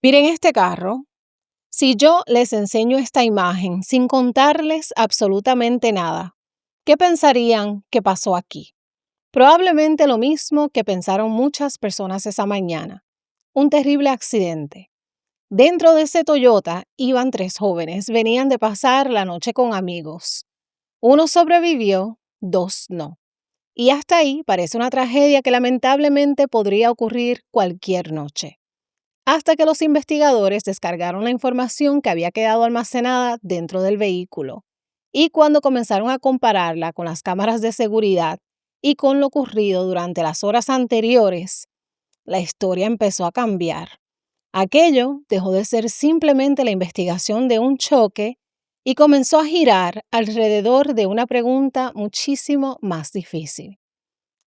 Miren este carro. Si yo les enseño esta imagen sin contarles absolutamente nada, ¿qué pensarían que pasó aquí? Probablemente lo mismo que pensaron muchas personas esa mañana. Un terrible accidente. Dentro de ese Toyota iban tres jóvenes, venían de pasar la noche con amigos. Uno sobrevivió, dos no. Y hasta ahí parece una tragedia que lamentablemente podría ocurrir cualquier noche. Hasta que los investigadores descargaron la información que había quedado almacenada dentro del vehículo. Y cuando comenzaron a compararla con las cámaras de seguridad y con lo ocurrido durante las horas anteriores, la historia empezó a cambiar. Aquello dejó de ser simplemente la investigación de un choque y comenzó a girar alrededor de una pregunta muchísimo más difícil.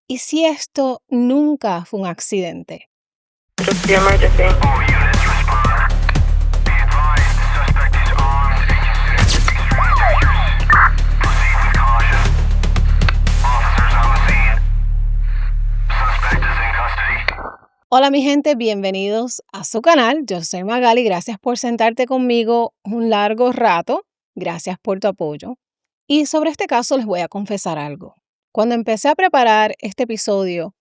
¿Y si esto nunca fue un accidente? The emergency. Hola mi gente, bienvenidos a su canal. Yo soy Magali, gracias por sentarte conmigo un largo rato. Gracias por tu apoyo. Y sobre este caso les voy a confesar algo. Cuando empecé a preparar este episodio,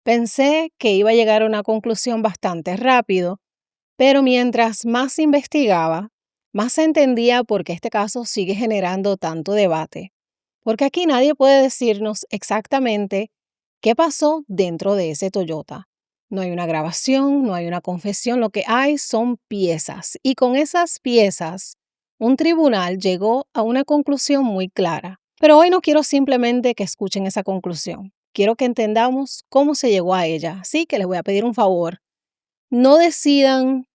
pensé que iba a llegar a una conclusión bastante rápido, pero mientras más investigaba, más entendía por qué este caso sigue generando tanto debate. Porque aquí nadie puede decirnos exactamente qué pasó dentro de ese Toyota. No hay una grabación, no hay una confesión, lo que hay son piezas. Y con esas piezas, un tribunal llegó a una conclusión muy clara. Pero hoy no quiero simplemente que escuchen esa conclusión. Quiero que entendamos cómo se llegó a ella. Así que les voy a pedir un favor. No decidan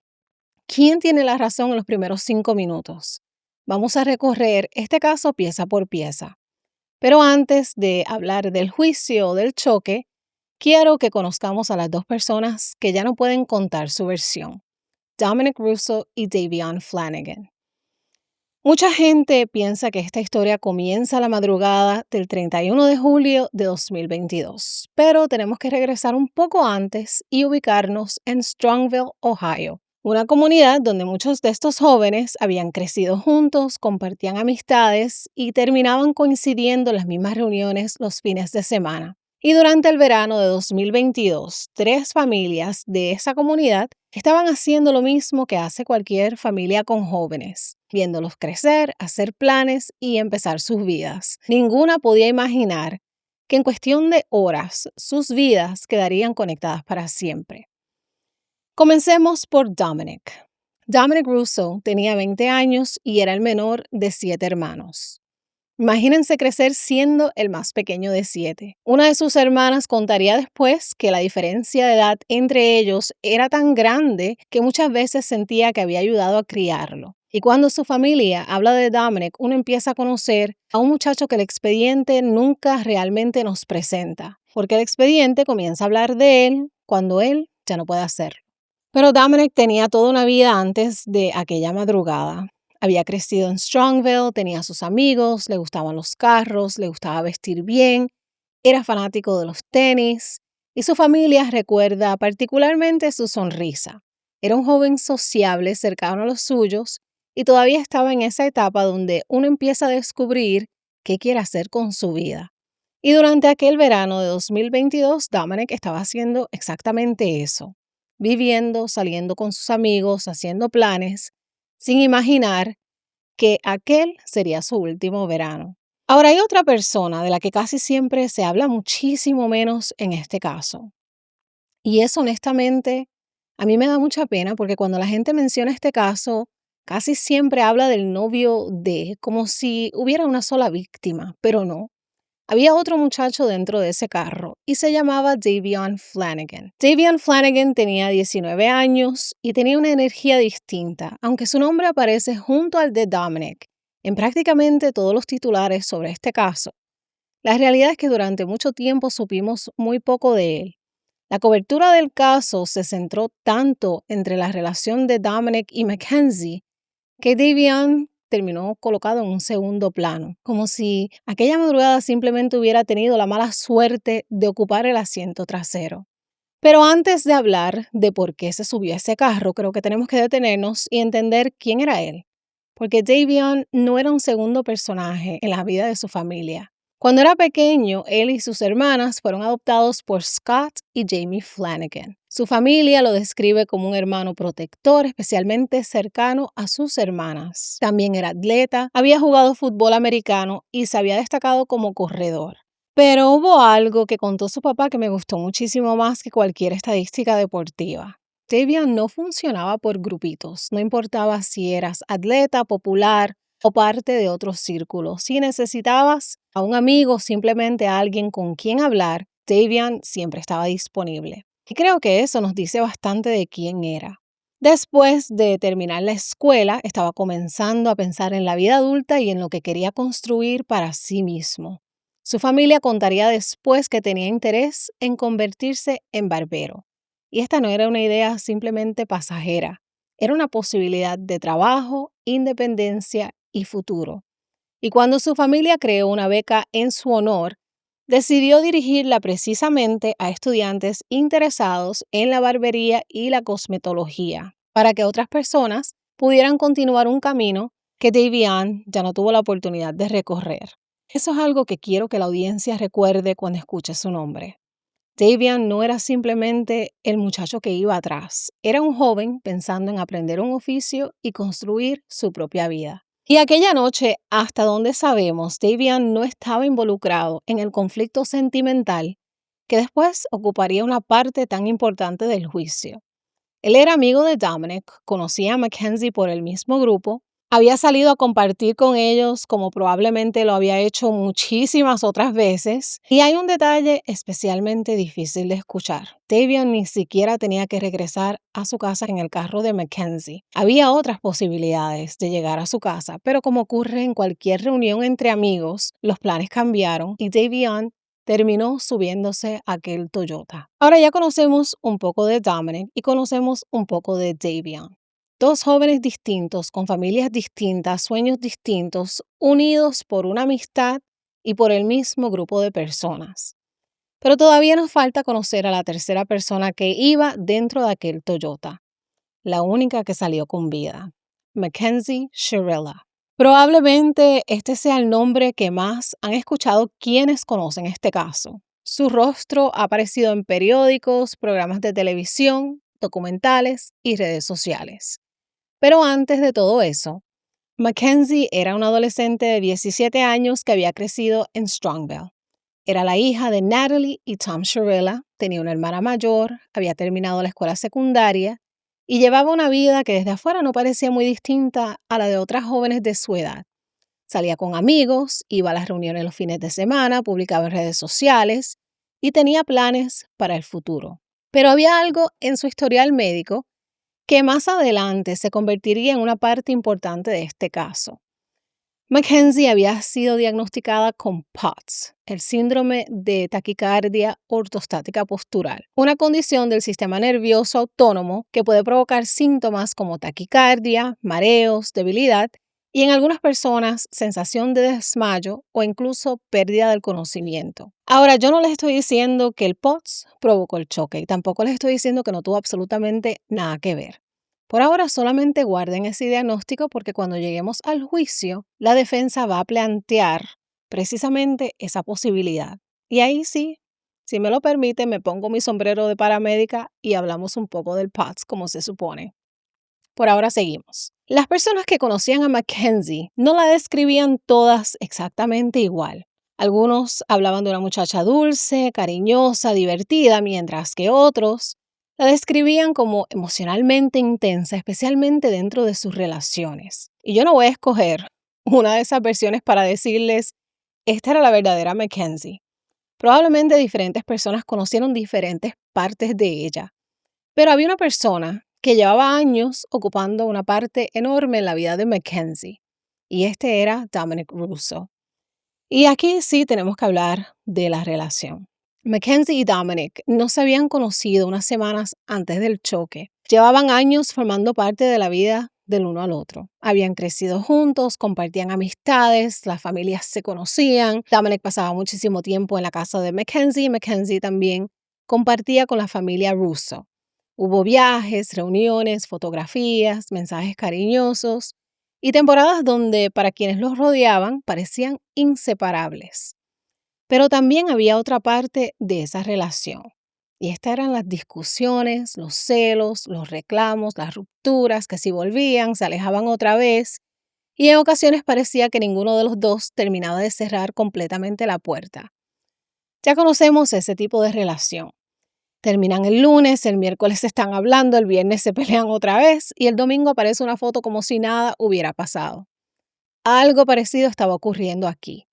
quién tiene la razón en los primeros 5 minutos. Vamos a recorrer este caso pieza por pieza. Pero antes de hablar del juicio o del choque, quiero que conozcamos a las dos personas que ya no pueden contar su versión, Dominic Russo y Davion Flanagan. Mucha gente piensa que esta historia comienza a la madrugada del 31 de julio de 2022, pero tenemos que regresar un poco antes y ubicarnos en Strongville, Ohio, una comunidad donde muchos de estos jóvenes habían crecido juntos, compartían amistades y terminaban coincidiendo en las mismas reuniones los fines de semana. Y durante el verano de 2022, tres familias de esa comunidad estaban haciendo lo mismo que hace cualquier familia con jóvenes, viéndolos crecer, hacer planes y empezar sus vidas. Ninguna podía imaginar que en cuestión de horas sus vidas quedarían conectadas para siempre. Comencemos por Dominic. Dominic Russo tenía 20 años y era el menor de 7 hermanos. Imagínense crecer siendo el más pequeño de 7. Una de sus hermanas contaría después que la diferencia de edad entre ellos era tan grande que muchas veces sentía que había ayudado a criarlo. Y cuando su familia habla de Dominic, uno empieza a conocer a un muchacho que el expediente nunca realmente nos presenta, porque el expediente comienza a hablar de él cuando él ya no puede hacerlo. Pero Dominic tenía toda una vida antes de aquella madrugada. Había crecido en Strongville, tenía sus amigos, le gustaban los carros, le gustaba vestir bien, era fanático de los tenis y su familia recuerda particularmente su sonrisa. Era un joven sociable, cercano a los suyos y todavía estaba en esa etapa donde uno empieza a descubrir qué quiere hacer con su vida. Y durante aquel verano de 2022, Dominic estaba haciendo exactamente eso, viviendo, saliendo con sus amigos, haciendo planes, sin imaginar que aquel sería su último verano. Ahora hay otra persona de la que casi siempre se habla muchísimo menos en este caso. Y es honestamente, a mí me da mucha pena porque cuando la gente menciona este caso, casi siempre habla del novio de, como si hubiera una sola víctima, pero no. Había otro muchacho dentro de ese carro y se llamaba Davion Flanagan. Davion Flanagan tenía 19 años y tenía una energía distinta, aunque su nombre aparece junto al de Dominic en prácticamente todos los titulares sobre este caso. La realidad es que durante mucho tiempo supimos muy poco de él. La cobertura del caso se centró tanto entre la relación de Dominic y Mackenzie que Davion terminó colocado en un segundo plano, como si aquella madrugada simplemente hubiera tenido la mala suerte de ocupar el asiento trasero. Pero antes de hablar de por qué se subió a ese carro, creo que tenemos que detenernos y entender quién era él. Porque Davion no era un segundo personaje en la vida de su familia. Cuando era pequeño, él y sus hermanas fueron adoptados por Scott y Jamie Flanagan. Su familia lo describe como un hermano protector, especialmente cercano a sus hermanas. También era atleta, había jugado fútbol americano y se había destacado como corredor. Pero hubo algo que contó su papá que me gustó muchísimo más que cualquier estadística deportiva. Davion no funcionaba por grupitos, no importaba si eras atleta, popular o parte de otros círculos. Si necesitabas a un amigo, simplemente a alguien con quien hablar, Davion siempre estaba disponible. Y creo que eso nos dice bastante de quién era. Después de terminar la escuela, estaba comenzando a pensar en la vida adulta y en lo que quería construir para sí mismo. Su familia contaría después que tenía interés en convertirse en barbero. Y esta no era una idea simplemente pasajera, era una posibilidad de trabajo, independencia y futuro. Y cuando su familia creó una beca en su honor, decidió dirigirla precisamente a estudiantes interesados en la barbería y la cosmetología, para que otras personas pudieran continuar un camino que Davion ya no tuvo la oportunidad de recorrer. Eso es algo que quiero que la audiencia recuerde cuando escuche su nombre. Davion no era simplemente el muchacho que iba atrás, era un joven pensando en aprender un oficio y construir su propia vida. Y aquella noche, hasta donde sabemos, Davion no estaba involucrado en el conflicto sentimental que después ocuparía una parte tan importante del juicio. Él era amigo de Dominic, conocía a Mackenzie por el mismo grupo, había salido a compartir con ellos como probablemente lo había hecho muchísimas otras veces. Y hay un detalle especialmente difícil de escuchar. Davion ni siquiera tenía que regresar a su casa en el carro de Mackenzie. Había otras posibilidades de llegar a su casa, pero como ocurre en cualquier reunión entre amigos, los planes cambiaron y Davion terminó subiéndose a aquel Toyota. Ahora ya conocemos un poco de Dominic y conocemos un poco de Davion. Dos jóvenes distintos, con familias distintas, sueños distintos, unidos por una amistad y por el mismo grupo de personas. Pero todavía nos falta conocer a la tercera persona que iba dentro de aquel Toyota, la única que salió con vida, Mackenzie Shirella. Probablemente este sea el nombre que más han escuchado quienes conocen este caso. Su rostro ha aparecido en periódicos, programas de televisión, documentales y redes sociales. Pero antes de todo eso, Mackenzie era una adolescente de 17 años que había crecido en Strongville. Era la hija de Natalie y Tom Shirella, tenía una hermana mayor, había terminado la escuela secundaria y llevaba una vida que desde afuera no parecía muy distinta a la de otras jóvenes de su edad. Salía con amigos, iba a las reuniones los fines de semana, publicaba en redes sociales y tenía planes para el futuro. Pero había algo en su historial médico que más adelante se convertiría en una parte importante de este caso. Mackenzie había sido diagnosticada con POTS, el síndrome de taquicardia ortostática postural, una condición del sistema nervioso autónomo que puede provocar síntomas como taquicardia, mareos, debilidad y en algunas personas sensación de desmayo o incluso pérdida del conocimiento. Ahora, yo no les estoy diciendo que el POTS provocó el choque y tampoco les estoy diciendo que no tuvo absolutamente nada que ver. Por ahora solamente guarden ese diagnóstico porque cuando lleguemos al juicio, la defensa va a plantear precisamente esa posibilidad. Y ahí sí, si me lo permite, me pongo mi sombrero de paramédica y hablamos un poco del POTS como se supone. Por ahora seguimos. Las personas que conocían a Mackenzie no la describían todas exactamente igual. Algunos hablaban de una muchacha dulce, cariñosa, divertida, mientras que otros la describían como emocionalmente intensa, especialmente dentro de sus relaciones. Y yo no voy a escoger una de esas versiones para decirles, esta era la verdadera Mackenzie. Probablemente diferentes personas conocieron diferentes partes de ella, pero había una persona que llevaba años ocupando una parte enorme en la vida de Mackenzie, y este era Dominic Russo. Y aquí sí tenemos que hablar de la relación. Mackenzie y Dominic no se habían conocido unas semanas antes del choque. Llevaban años formando parte de la vida del uno al otro. Habían crecido juntos, compartían amistades, las familias se conocían. Dominic pasaba muchísimo tiempo en la casa de Mackenzie y Mackenzie también compartía con la familia Russo. Hubo viajes, reuniones, fotografías, mensajes cariñosos y temporadas donde para quienes los rodeaban parecían inseparables. Pero también había otra parte de esa relación. Y estas eran las discusiones, los celos, los reclamos, las rupturas, que si volvían, se alejaban otra vez. Y en ocasiones parecía que ninguno de los dos terminaba de cerrar completamente la puerta. Ya conocemos ese tipo de relación. Terminan el lunes, el miércoles están hablando, el viernes se pelean otra vez y el domingo aparece una foto como si nada hubiera pasado. Algo parecido estaba ocurriendo aquí.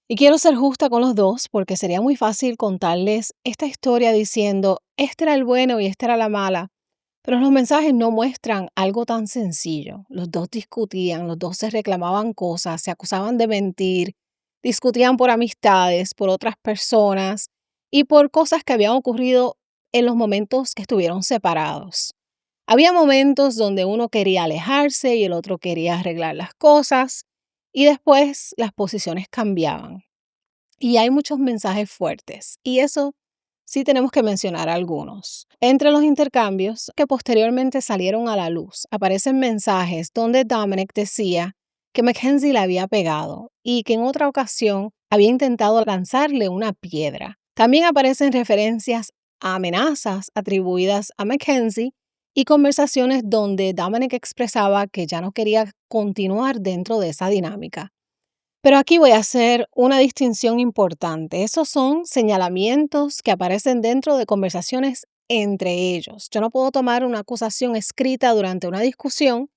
Y quiero ser justa con los dos porque sería muy fácil contarles esta historia diciendo, este era el bueno y esta era la mala. Pero los mensajes no muestran algo tan sencillo. Los dos discutían, los dos se reclamaban cosas, se acusaban de mentir, discutían por amistades, por otras personas y por cosas que habían ocurrido en los momentos que estuvieron separados. Había momentos donde uno quería alejarse y el otro quería arreglar las cosas y después las posiciones cambiaban. Y hay muchos mensajes fuertes y eso sí tenemos que mencionar algunos. Entre los intercambios que posteriormente salieron a la luz, aparecen mensajes donde Dominic decía que Mackenzie le había pegado y que en otra ocasión había intentado lanzarle una piedra. También aparecen referencias a amenazas atribuidas a Mackenzie y conversaciones donde Dominic expresaba que ya no quería continuar dentro de esa dinámica. Pero aquí voy a hacer una distinción importante. Esos son señalamientos que aparecen dentro de conversaciones entre ellos. Yo no puedo tomar una acusación escrita durante una discusión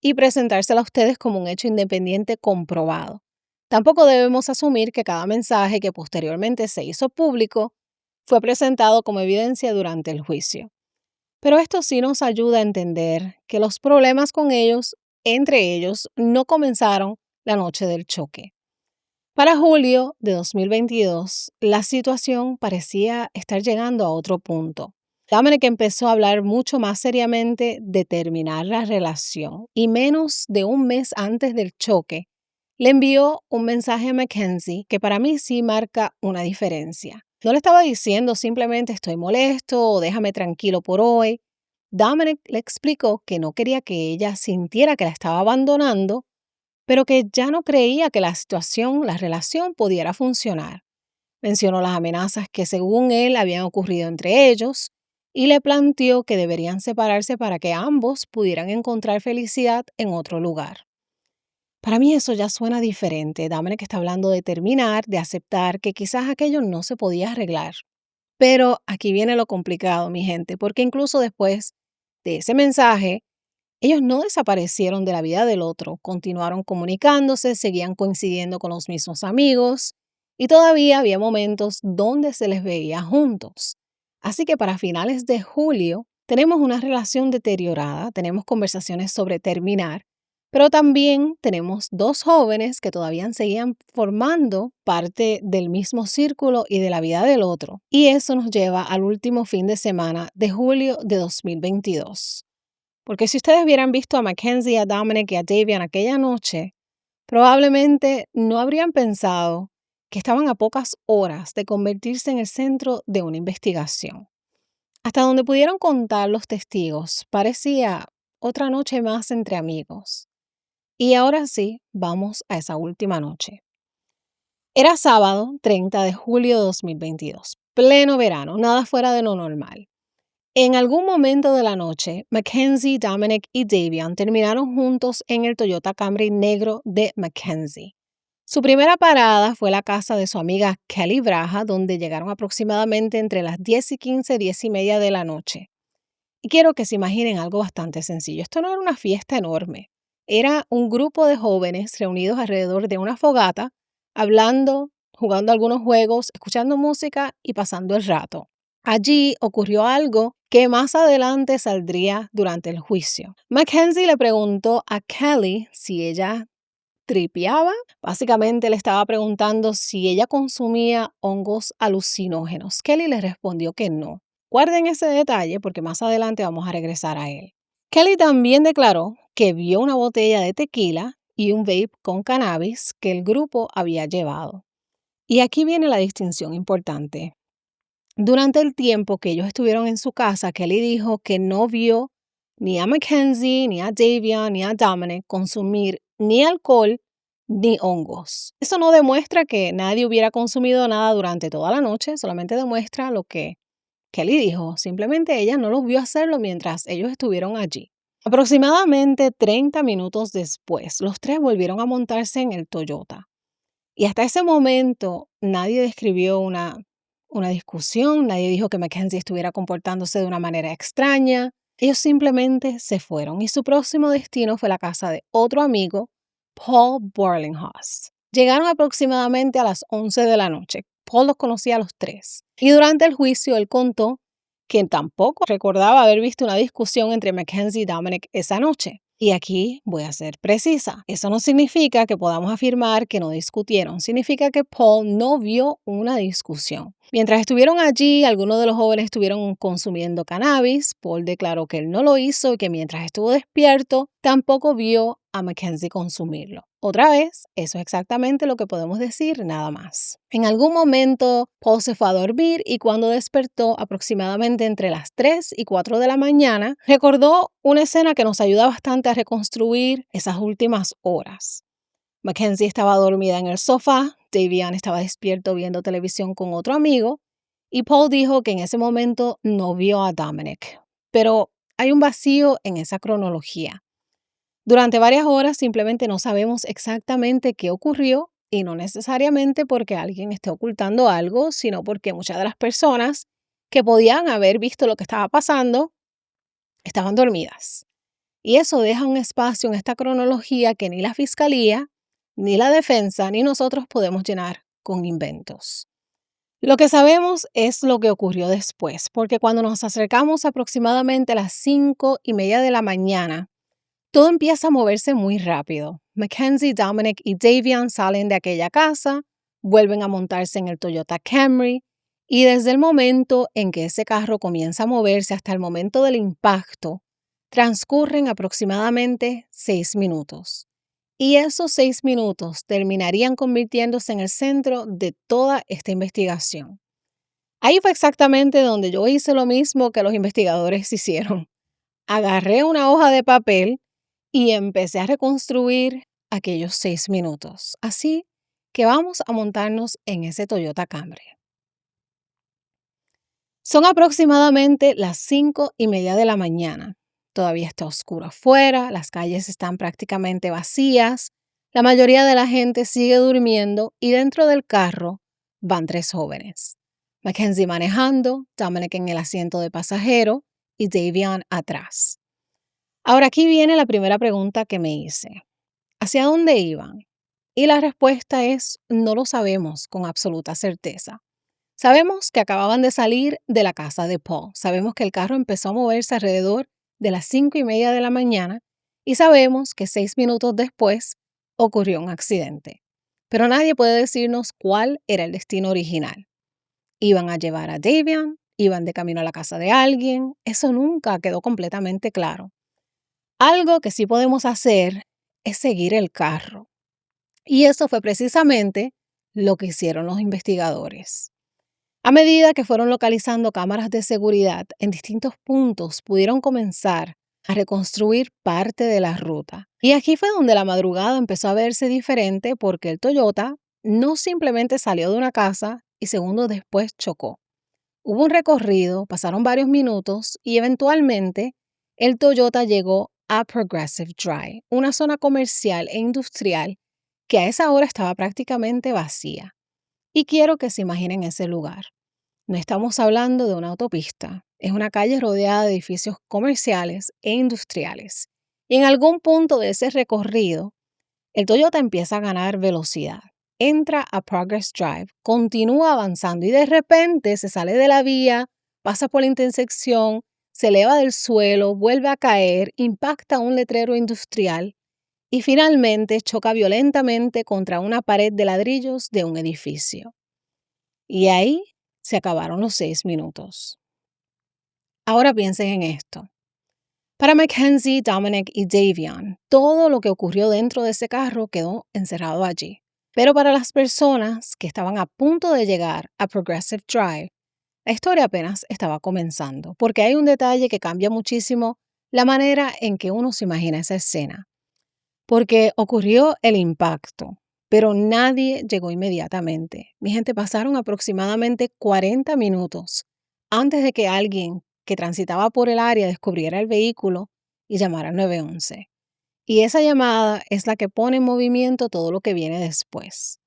y presentársela a ustedes como un hecho independiente comprobado. Tampoco debemos asumir que cada mensaje que posteriormente se hizo público fue presentado como evidencia durante el juicio. Pero esto sí nos ayuda a entender que los problemas con ellos, entre ellos, no comenzaron la noche del choque. Para julio de 2022, la situación parecía estar llegando a otro punto. Dominic empezó a hablar mucho más seriamente de terminar la relación y menos de un mes antes del choque, le envió un mensaje a Mackenzie que para mí sí marca una diferencia. No le estaba diciendo simplemente estoy molesto o déjame tranquilo por hoy. Dominic le explicó que no quería que ella sintiera que la estaba abandonando, pero que ya no creía que la situación, la relación pudiera funcionar. Mencionó las amenazas que según él habían ocurrido entre ellos y le planteó que deberían separarse para que ambos pudieran encontrar felicidad en otro lugar. Para mí eso ya suena diferente. Dominic está hablando de terminar, de aceptar que quizás aquello no se podía arreglar. Pero aquí viene lo complicado, mi gente, porque incluso después de ese mensaje, ellos no desaparecieron de la vida del otro, continuaron comunicándose, seguían coincidiendo con los mismos amigos y todavía había momentos donde se les veía juntos. Así que para finales de julio tenemos una relación deteriorada, tenemos conversaciones sobre terminar, pero también tenemos dos jóvenes que todavía seguían formando parte del mismo círculo y de la vida del otro. Y eso nos lleva al último fin de semana de julio de 2022. Porque si ustedes hubieran visto a Mackenzie, a Dominic y a Davian aquella noche, probablemente no habrían pensado que estaban a pocas horas de convertirse en el centro de una investigación. Hasta donde pudieron contar los testigos, parecía otra noche más entre amigos. Y ahora sí, vamos a esa última noche. Era sábado 30 de julio de 2022, pleno verano, nada fuera de lo normal. En algún momento de la noche, Mackenzie, Dominic y Davian terminaron juntos en el Toyota Camry negro de Mackenzie. Su primera parada fue la casa de su amiga Kelly Braha, donde llegaron aproximadamente entre las 10:15, 10:30 de la noche. Y quiero que se imaginen algo bastante sencillo. Esto no era una fiesta enorme. Era un grupo de jóvenes reunidos alrededor de una fogata, hablando, jugando algunos juegos, escuchando música y pasando el rato. Allí ocurrió algo que más adelante saldría durante el juicio. Mackenzie le preguntó a Kelly si ella tripeaba. Básicamente le estaba preguntando si ella consumía hongos alucinógenos. Kelly le respondió que no. Guarden ese detalle porque más adelante vamos a regresar a él. Kelly también declaró que vio una botella de tequila y un vape con cannabis que el grupo había llevado. Y aquí viene la distinción importante. Durante el tiempo que ellos estuvieron en su casa, Kelly dijo que no vio ni a Mackenzie, ni a Davion, ni a Dominic consumir ni alcohol ni hongos. Eso no demuestra que nadie hubiera consumido nada durante toda la noche, solamente demuestra lo que Kelly dijo. Simplemente ella no los vio hacerlo mientras ellos estuvieron allí. Aproximadamente 30 minutos después, los tres volvieron a montarse en el Toyota. Y hasta ese momento nadie describió una discusión, nadie dijo que Mackenzie estuviera comportándose de una manera extraña. Ellos simplemente se fueron y su próximo destino fue la casa de otro amigo, Paul Borlinghouse. Llegaron aproximadamente a las 11 de la noche. Paul los conocía a los tres. Y durante el juicio él contó que tampoco recordaba haber visto una discusión entre Mackenzie y Dominic esa noche. Y aquí voy a ser precisa. Eso no significa que podamos afirmar que no discutieron. Significa que Paul no vio una discusión. Mientras estuvieron allí, algunos de los jóvenes estuvieron consumiendo cannabis. Paul declaró que él no lo hizo y que mientras estuvo despierto, tampoco vio a Mackenzie consumirlo. Otra vez, eso es exactamente lo que podemos decir, nada más. En algún momento, Paul se fue a dormir y cuando despertó aproximadamente entre las 3 y 4 de la mañana, recordó una escena que nos ayuda bastante a reconstruir esas últimas horas. Mackenzie estaba dormida en el sofá, Davion estaba despierto viendo televisión con otro amigo y Paul dijo que en ese momento no vio a Dominic. Pero hay un vacío en esa cronología. Durante varias horas simplemente no sabemos exactamente qué ocurrió y no necesariamente porque alguien esté ocultando algo, sino porque muchas de las personas que podían haber visto lo que estaba pasando estaban dormidas. Y eso deja un espacio en esta cronología que ni la fiscalía, ni la defensa, ni nosotros podemos llenar con inventos. Lo que sabemos es lo que ocurrió después, porque cuando nos acercamos aproximadamente a las 5:30 de la mañana, todo empieza a moverse muy rápido. Mackenzie, Dominic y Davion salen de aquella casa, vuelven a montarse en el Toyota Camry y desde el momento en que ese carro comienza a moverse hasta el momento del impacto, transcurren aproximadamente 6 minutos. Y esos 6 minutos terminarían convirtiéndose en el centro de toda esta investigación. Ahí fue exactamente donde yo hice lo mismo que los investigadores hicieron. Agarré una hoja de papel y empecé a reconstruir aquellos 6 minutos. Así que vamos a montarnos en ese Toyota Camry. Son aproximadamente las 5:30 de la mañana. Todavía está oscuro afuera, las calles están prácticamente vacías, la mayoría de la gente sigue durmiendo y dentro del carro van 3 jóvenes. Mackenzie manejando, Dominic en el asiento de pasajero y Davion atrás. Ahora aquí viene la primera pregunta que me hice. ¿Hacia dónde iban? Y la respuesta es no lo sabemos con absoluta certeza. Sabemos que acababan de salir de la casa de Paul. Sabemos que el carro empezó a moverse alrededor de las 5:30 de la mañana y sabemos que 6 minutos después ocurrió un accidente. Pero nadie puede decirnos cuál era el destino original. ¿Iban a llevar a Davion? ¿Iban de camino a la casa de alguien? Eso nunca quedó completamente claro. Algo que sí podemos hacer es seguir el carro. Y eso fue precisamente lo que hicieron los investigadores. A medida que fueron localizando cámaras de seguridad en distintos puntos, pudieron comenzar a reconstruir parte de la ruta. Y aquí fue donde la madrugada empezó a verse diferente porque el Toyota no simplemente salió de una casa y segundos después chocó. Hubo un recorrido, pasaron varios minutos y eventualmente el Toyota llegó a Progressive Drive, una zona comercial e industrial que a esa hora estaba prácticamente vacía. Y quiero que se imaginen ese lugar. No estamos hablando de una autopista, es una calle rodeada de edificios comerciales e industriales. Y en algún punto de ese recorrido, el Toyota empieza a ganar velocidad. Entra a Progress Drive, continúa avanzando y de repente se sale de la vía, pasa por la intersección, se eleva del suelo, vuelve a caer, impacta un letrero industrial y finalmente choca violentamente contra una pared de ladrillos de un edificio. Y ahí se acabaron los 6 minutos. Ahora piensen en esto. Para Mackenzie, Dominic y Davion, todo lo que ocurrió dentro de ese carro quedó encerrado allí. Pero para las personas que estaban a punto de llegar a Progressive Drive, La historia apenas estaba comenzando, porque hay un detalle que cambia muchísimo la manera en que uno se imagina esa escena. Porque ocurrió el impacto, pero nadie llegó inmediatamente. Mi gente, pasaron aproximadamente 40 minutos antes de que alguien que transitaba por el área descubriera el vehículo y llamara al 911. Y esa llamada es la que pone en movimiento todo lo que viene después.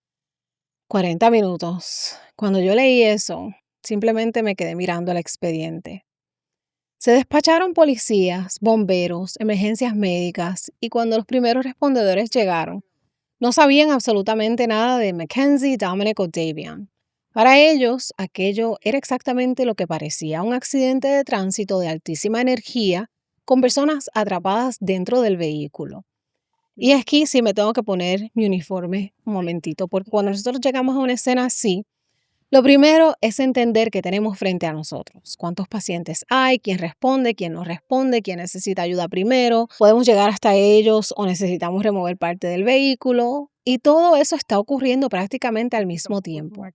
40 minutos. Cuando yo leí eso, simplemente me quedé mirando el expediente. Se despacharon policías, bomberos, emergencias médicas y cuando los primeros respondedores llegaron, no sabían absolutamente nada de Mackenzie, Dominic o Davian. Para ellos, aquello era exactamente lo que parecía un accidente de tránsito de altísima energía con personas atrapadas dentro del vehículo. Y aquí sí me tengo que poner mi uniforme un momentito, porque cuando nosotros llegamos a una escena así, lo primero es entender qué tenemos frente a nosotros. ¿Cuántos pacientes hay? ¿Quién responde? ¿Quién no responde? ¿Quién necesita ayuda primero? ¿Podemos llegar hasta ellos o necesitamos remover parte del vehículo? Y todo eso está ocurriendo prácticamente al mismo tiempo.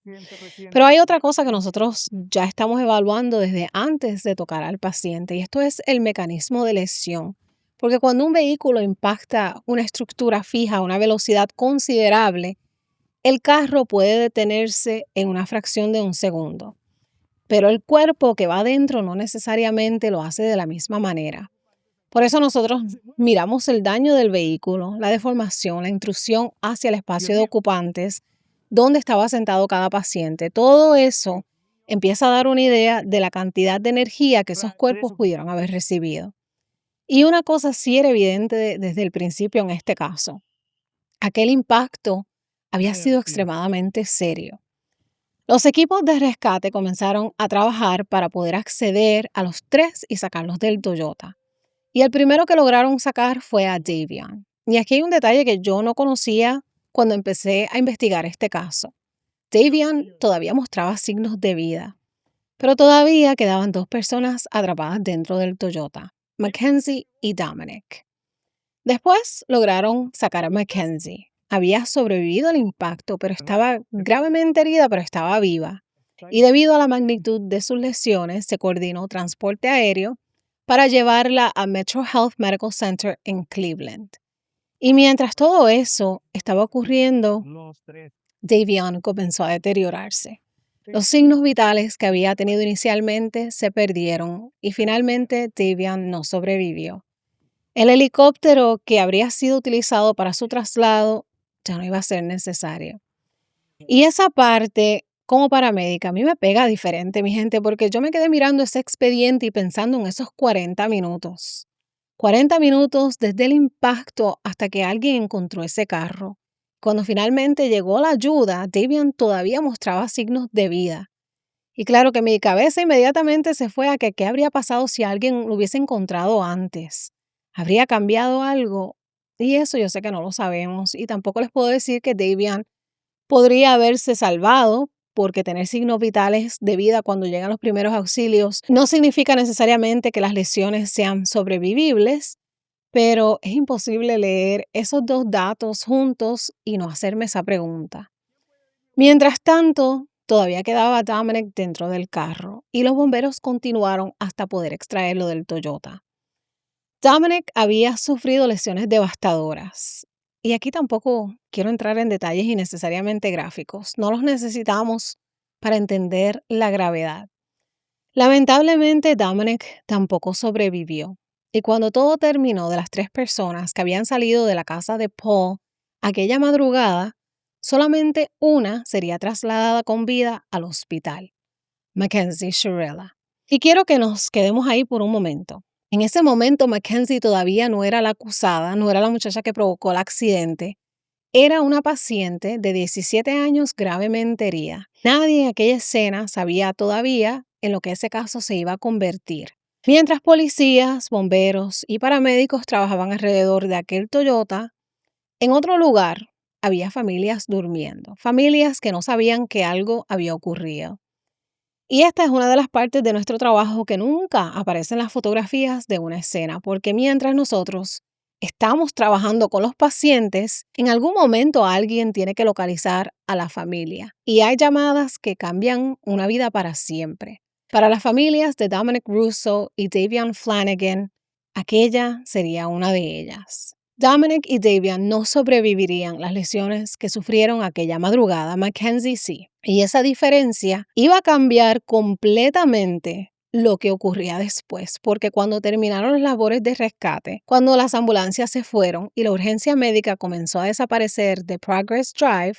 Pero hay otra cosa que nosotros ya estamos evaluando desde antes de tocar al paciente y esto es el mecanismo de lesión. Porque cuando un vehículo impacta una estructura fija a una velocidad considerable, el carro puede detenerse en una fracción de un segundo, pero el cuerpo que va adentro no necesariamente lo hace de la misma manera. Por eso nosotros miramos el daño del vehículo, la deformación, la intrusión hacia el espacio de ocupantes, dónde estaba sentado cada paciente. Todo eso empieza a dar una idea de la cantidad de energía que esos cuerpos pudieron haber recibido. Y una cosa sí era evidente desde el principio en este caso. Aquel impacto había sido extremadamente serio. Los equipos de rescate comenzaron a trabajar para poder acceder a los tres y sacarlos del Toyota. Y el primero que lograron sacar fue a Davian. Y aquí hay un detalle que yo no conocía cuando empecé a investigar este caso. Davian todavía mostraba signos de vida, pero todavía quedaban dos personas atrapadas dentro del Toyota, Mackenzie y Dominic. Después lograron sacar a Mackenzie. Había sobrevivido al impacto, pero estaba gravemente herida, pero estaba viva. Y debido a la magnitud de sus lesiones, se coordinó transporte aéreo para llevarla a Metro Health Medical Center en Cleveland. Y mientras todo eso estaba ocurriendo, Davian comenzó a deteriorarse. Los signos vitales que había tenido inicialmente se perdieron y finalmente Davian no sobrevivió. El helicóptero que habría sido utilizado para su traslado ya no iba a ser necesario. Y esa parte, como paramédica, a mí me pega diferente, mi gente, porque yo me quedé mirando ese expediente y pensando en esos 40 minutos. 40 minutos desde el impacto hasta que alguien encontró ese carro. Cuando finalmente llegó la ayuda, Davian todavía mostraba signos de vida. Y claro que mi cabeza inmediatamente se fue a que qué habría pasado si alguien lo hubiese encontrado antes. ¿Habría cambiado algo? Y eso yo sé que no lo sabemos. Y tampoco les puedo decir que Davian podría haberse salvado porque tener signos vitales de vida cuando llegan los primeros auxilios no significa necesariamente que las lesiones sean sobrevivibles, pero es imposible leer esos dos datos juntos y no hacerme esa pregunta. Mientras tanto, todavía quedaba Dominic dentro del carro y los bomberos continuaron hasta poder extraerlo del Toyota. Dominic había sufrido lesiones devastadoras. Y aquí tampoco quiero entrar en detalles innecesariamente gráficos. No los necesitamos para entender la gravedad. Lamentablemente, Dominic tampoco sobrevivió. Y cuando todo terminó, de las tres personas que habían salido de la casa de Paul aquella madrugada, solamente una sería trasladada con vida al hospital, Mackenzie Shirella. Y quiero que nos quedemos ahí por un momento. En ese momento, Mackenzie todavía no era la acusada, no era la muchacha que provocó el accidente. Era una paciente de 17 años gravemente herida. Nadie en aquella escena sabía todavía en lo que ese caso se iba a convertir. Mientras policías, bomberos y paramédicos trabajaban alrededor de aquel Toyota, en otro lugar había familias durmiendo, familias que no sabían que algo había ocurrido. Y esta es una de las partes de nuestro trabajo que nunca aparece en las fotografías de una escena, porque mientras nosotros estamos trabajando con los pacientes, en algún momento alguien tiene que localizar a la familia. Y hay llamadas que cambian una vida para siempre. Para las familias de Dominic Russo y Davian Flanagan, aquella sería una de ellas. Dominic y Davian no sobrevivirían las lesiones que sufrieron aquella madrugada, Mackenzie sí. Y esa diferencia iba a cambiar completamente lo que ocurría después, porque cuando terminaron las labores de rescate, cuando las ambulancias se fueron y la urgencia médica comenzó a desaparecer de Progress Drive,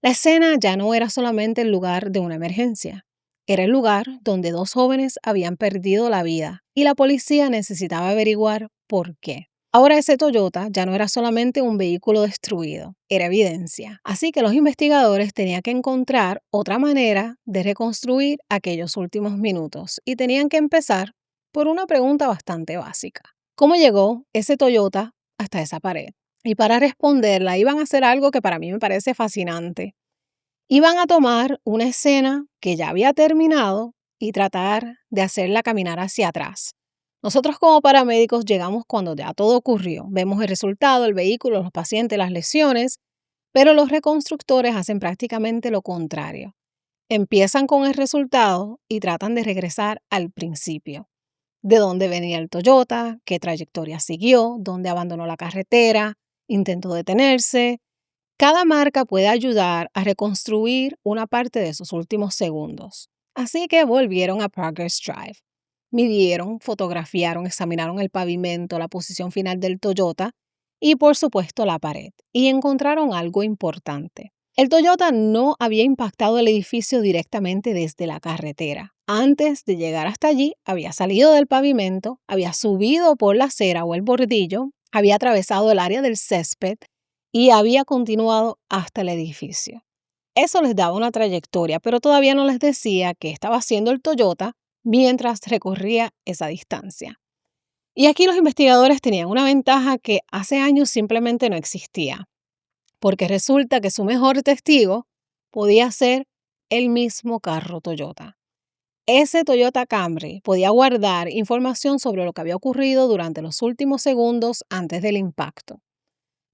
la escena ya no era solamente el lugar de una emergencia. Era el lugar donde dos jóvenes habían perdido la vida y la policía necesitaba averiguar por qué. Ahora ese Toyota ya no era solamente un vehículo destruido, era evidencia. Así que los investigadores tenían que encontrar otra manera de reconstruir aquellos últimos minutos y tenían que empezar por una pregunta bastante básica. ¿Cómo llegó ese Toyota hasta esa pared? Y para responderla iban a hacer algo que para mí me parece fascinante. Iban a tomar una escena que ya había terminado y tratar de hacerla caminar hacia atrás. Nosotros como paramédicos llegamos cuando ya todo ocurrió. Vemos el resultado, el vehículo, los pacientes, las lesiones, pero los reconstructores hacen prácticamente lo contrario. Empiezan con el resultado y tratan de regresar al principio. De dónde venía el Toyota, qué trayectoria siguió, dónde abandonó la carretera, intentó detenerse. Cada marca puede ayudar a reconstruir una parte de sus últimos segundos. Así que volvieron a Progress Drive. Midieron, fotografiaron, examinaron el pavimento, la posición final del Toyota y por supuesto la pared. Y encontraron algo importante. El Toyota no había impactado el edificio directamente desde la carretera. Antes de llegar hasta allí, había salido del pavimento, había subido por la acera o el bordillo, había atravesado el área del césped y había continuado hasta el edificio. Eso les daba una trayectoria, pero todavía no les decía qué estaba haciendo el Toyota mientras recorría esa distancia. Y aquí los investigadores tenían una ventaja que hace años simplemente no existía, porque resulta que su mejor testigo podía ser el mismo carro Toyota. Ese Toyota Camry podía guardar información sobre lo que había ocurrido durante los últimos segundos antes del impacto.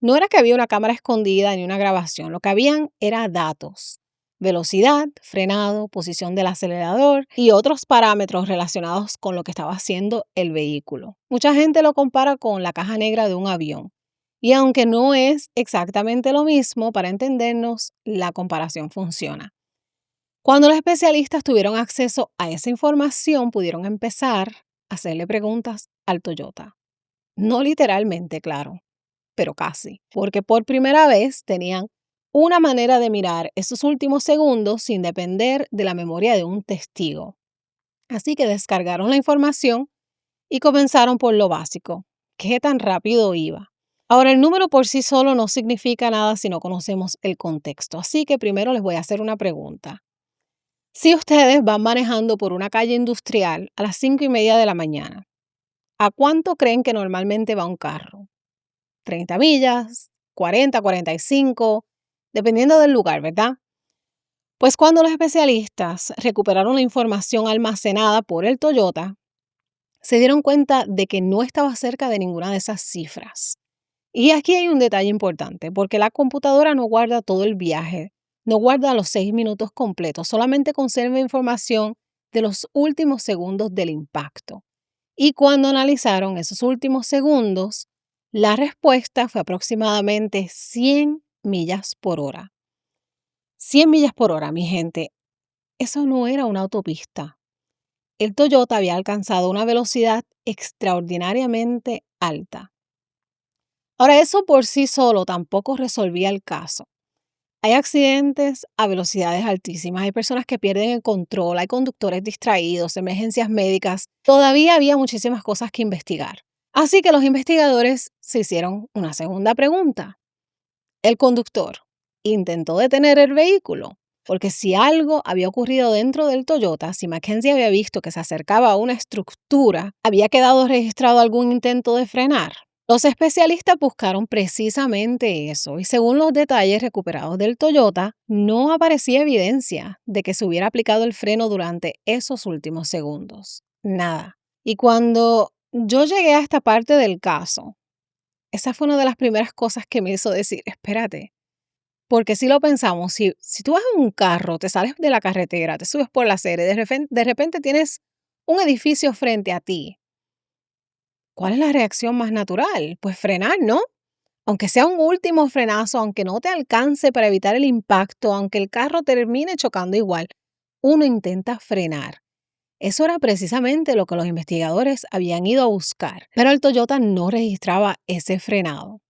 No era que había una cámara escondida ni una grabación, lo que habían era datos, velocidad, frenado, posición del acelerador y otros parámetros relacionados con lo que estaba haciendo el vehículo. Mucha gente lo compara con la caja negra de un avión. Y aunque no es exactamente lo mismo, para entendernos, la comparación funciona. Cuando los especialistas tuvieron acceso a esa información, pudieron empezar a hacerle preguntas al Toyota. No literalmente, claro, pero casi, porque por primera vez tenían una manera de mirar esos últimos segundos sin depender de la memoria de un testigo. Así que descargaron la información y comenzaron por lo básico. ¿Qué tan rápido iba? Ahora, el número por sí solo no significa nada si no conocemos el contexto, así que primero les voy a hacer una pregunta. Si ustedes van manejando por una calle industrial a las 5:30 de la mañana, ¿a cuánto creen que normalmente va un carro? 30 millas, 40, 45, dependiendo del lugar, ¿verdad? Pues cuando los especialistas recuperaron la información almacenada por el Toyota, se dieron cuenta de que no estaba cerca de ninguna de esas cifras. Y aquí hay un detalle importante, porque la computadora no guarda todo el viaje, no guarda los 6 minutos completos, solamente conserva información de los últimos segundos del impacto. Y cuando analizaron esos últimos segundos, la respuesta fue aproximadamente 100 millas por hora. 100 millas por hora, mi gente. Eso no era una autopista. El Toyota había alcanzado una velocidad extraordinariamente alta. Ahora, eso por sí solo tampoco resolvía el caso. Hay accidentes a velocidades altísimas, hay personas que pierden el control, hay conductores distraídos, emergencias médicas. Todavía había muchísimas cosas que investigar. Así que los investigadores se hicieron una segunda pregunta. ¿El conductor intentó detener el vehículo? Porque si algo había ocurrido dentro del Toyota, si Mackenzie había visto que se acercaba a una estructura, ¿había quedado registrado algún intento de frenar? Los especialistas buscaron precisamente eso y según los detalles recuperados del Toyota, no aparecía evidencia de que se hubiera aplicado el freno durante esos últimos segundos. Nada. Y cuando yo llegué a esta parte del caso, esa fue una de las primeras cosas que me hizo decir, espérate, Porque si lo pensamos, si tú vas en un carro, te sales de la carretera, te subes por la acera y de repente tienes un edificio frente a ti, ¿cuál es la reacción más natural? Pues frenar, ¿no? Aunque sea un último frenazo, aunque no te alcance para evitar el impacto, aunque el carro termine chocando igual, uno intenta frenar. Eso era precisamente lo que los investigadores habían ido a buscar, pero el Toyota no registraba ese frenado.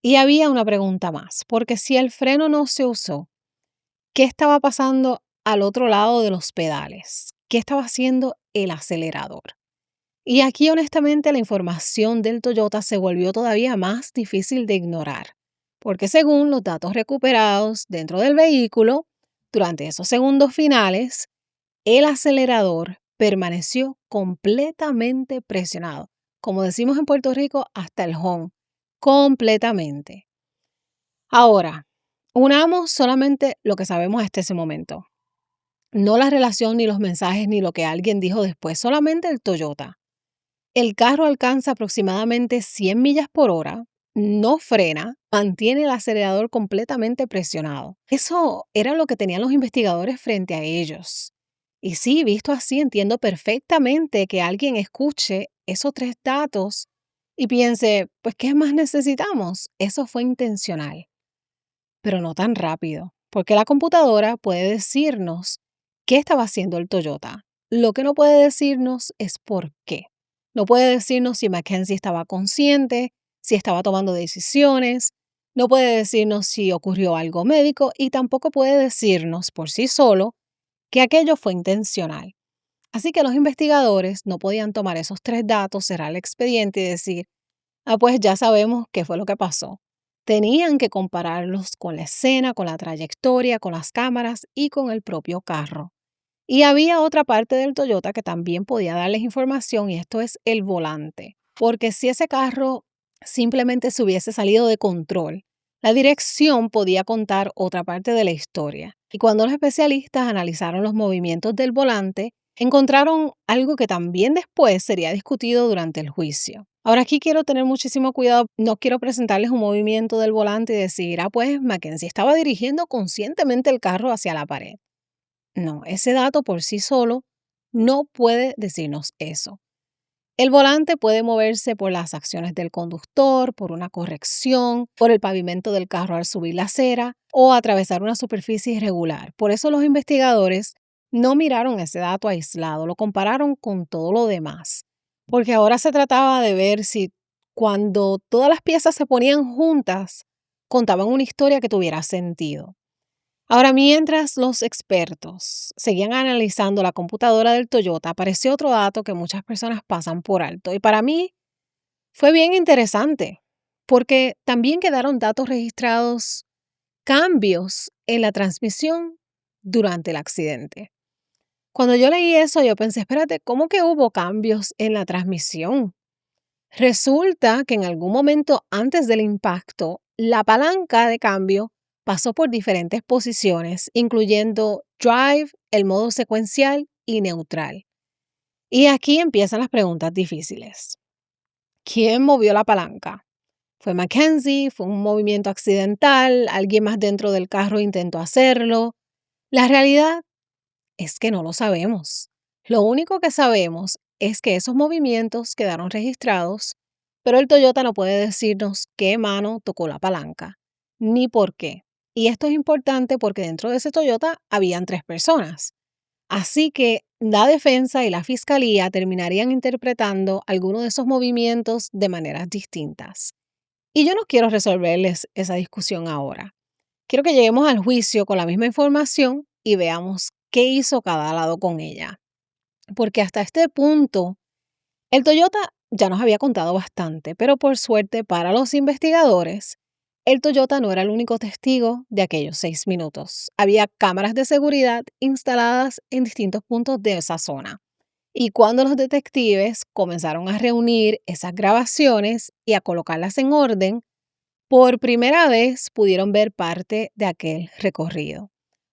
Y había una pregunta más, porque si el freno no se usó, ¿qué estaba pasando al otro lado de los pedales? ¿Qué estaba haciendo el acelerador? Y aquí honestamente la información del Toyota se volvió todavía más difícil de ignorar, porque según los datos recuperados dentro del vehículo, durante esos segundos finales, el acelerador permaneció completamente presionado. Como decimos en Puerto Rico, hasta el home, completamente. Ahora, unamos solamente lo que sabemos hasta ese momento. No la relación, ni los mensajes, ni lo que alguien dijo después, solamente el Toyota. El carro alcanza aproximadamente 100 millas por hora, no frena, mantiene el acelerador completamente presionado. Eso era lo que tenían los investigadores frente a ellos. Y sí, visto así, entiendo perfectamente que alguien escuche esos tres datos y piense, pues, ¿qué más necesitamos? Eso fue intencional, pero no tan rápido, porque la computadora puede decirnos qué estaba haciendo el Toyota. Lo que no puede decirnos es por qué. No puede decirnos si Mackenzie estaba consciente, si estaba tomando decisiones, no puede decirnos si ocurrió algo médico y tampoco puede decirnos por sí solo que aquello fue intencional. Así que los investigadores no podían tomar esos tres datos, cerrar el expediente y decir, pues ya sabemos qué fue lo que pasó. Tenían que compararlos con la escena, con la trayectoria, con las cámaras y con el propio carro. Y había otra parte del Toyota que también podía darles información y esto es el volante. Porque si ese carro simplemente se hubiese salido de control, la dirección podía contar otra parte de la historia. Y cuando los especialistas analizaron los movimientos del volante, encontraron algo que también después sería discutido durante el juicio. Ahora aquí quiero tener muchísimo cuidado, no quiero presentarles un movimiento del volante y decir, pues Mackenzie estaba dirigiendo conscientemente el carro hacia la pared. No, ese dato por sí solo no puede decirnos eso. El volante puede moverse por las acciones del conductor, por una corrección, por el pavimento del carro al subir la acera o atravesar una superficie irregular. Por eso los investigadores no miraron ese dato aislado, lo compararon con todo lo demás. Porque ahora se trataba de ver si cuando todas las piezas se ponían juntas, contaban una historia que tuviera sentido. Ahora, mientras los expertos seguían analizando la computadora del Toyota, apareció otro dato que muchas personas pasan por alto. Y para mí fue bien interesante, porque también quedaron datos registrados, cambios en la transmisión durante el accidente. Cuando yo leí eso, yo pensé, espérate, ¿cómo que hubo cambios en la transmisión? Resulta que en algún momento antes del impacto, la palanca de cambio pasó por diferentes posiciones, incluyendo drive, el modo secuencial y neutral. Y aquí empiezan las preguntas difíciles. ¿Quién movió la palanca? ¿Fue Mackenzie? ¿Fue un movimiento accidental? ¿Alguien más dentro del carro intentó hacerlo? La realidad es que no lo sabemos. Lo único que sabemos es que esos movimientos quedaron registrados, pero el Toyota no puede decirnos qué mano tocó la palanca, ni por qué. Y esto es importante porque dentro de ese Toyota habían tres personas. Así que la defensa y la fiscalía terminarían interpretando algunos de esos movimientos de maneras distintas. Y yo no quiero resolverles esa discusión ahora. Quiero que lleguemos al juicio con la misma información y veamos qué hizo cada lado con ella. Porque hasta este punto, el Toyota ya nos había contado bastante, pero por suerte para los investigadores, el Toyota no era el único testigo de aquellos 6 minutos. Había cámaras de seguridad instaladas en distintos puntos de esa zona. Y cuando los detectives comenzaron a reunir esas grabaciones y a colocarlas en orden, por primera vez pudieron ver parte de aquel recorrido.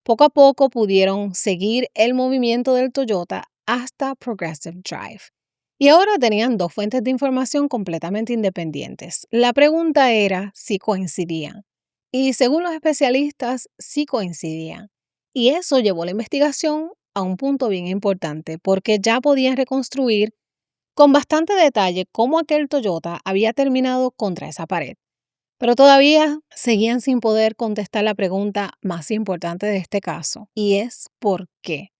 Poco a poco pudieron seguir el movimiento del Toyota hasta Progressive Drive. Y ahora tenían dos fuentes de información completamente independientes. La pregunta era si coincidían. Y según los especialistas, sí coincidían. Y eso llevó la investigación a un punto bien importante, porque ya podían reconstruir con bastante detalle cómo aquel Toyota había terminado contra esa pared. Pero todavía seguían sin poder contestar la pregunta más importante de este caso, y es ¿por qué?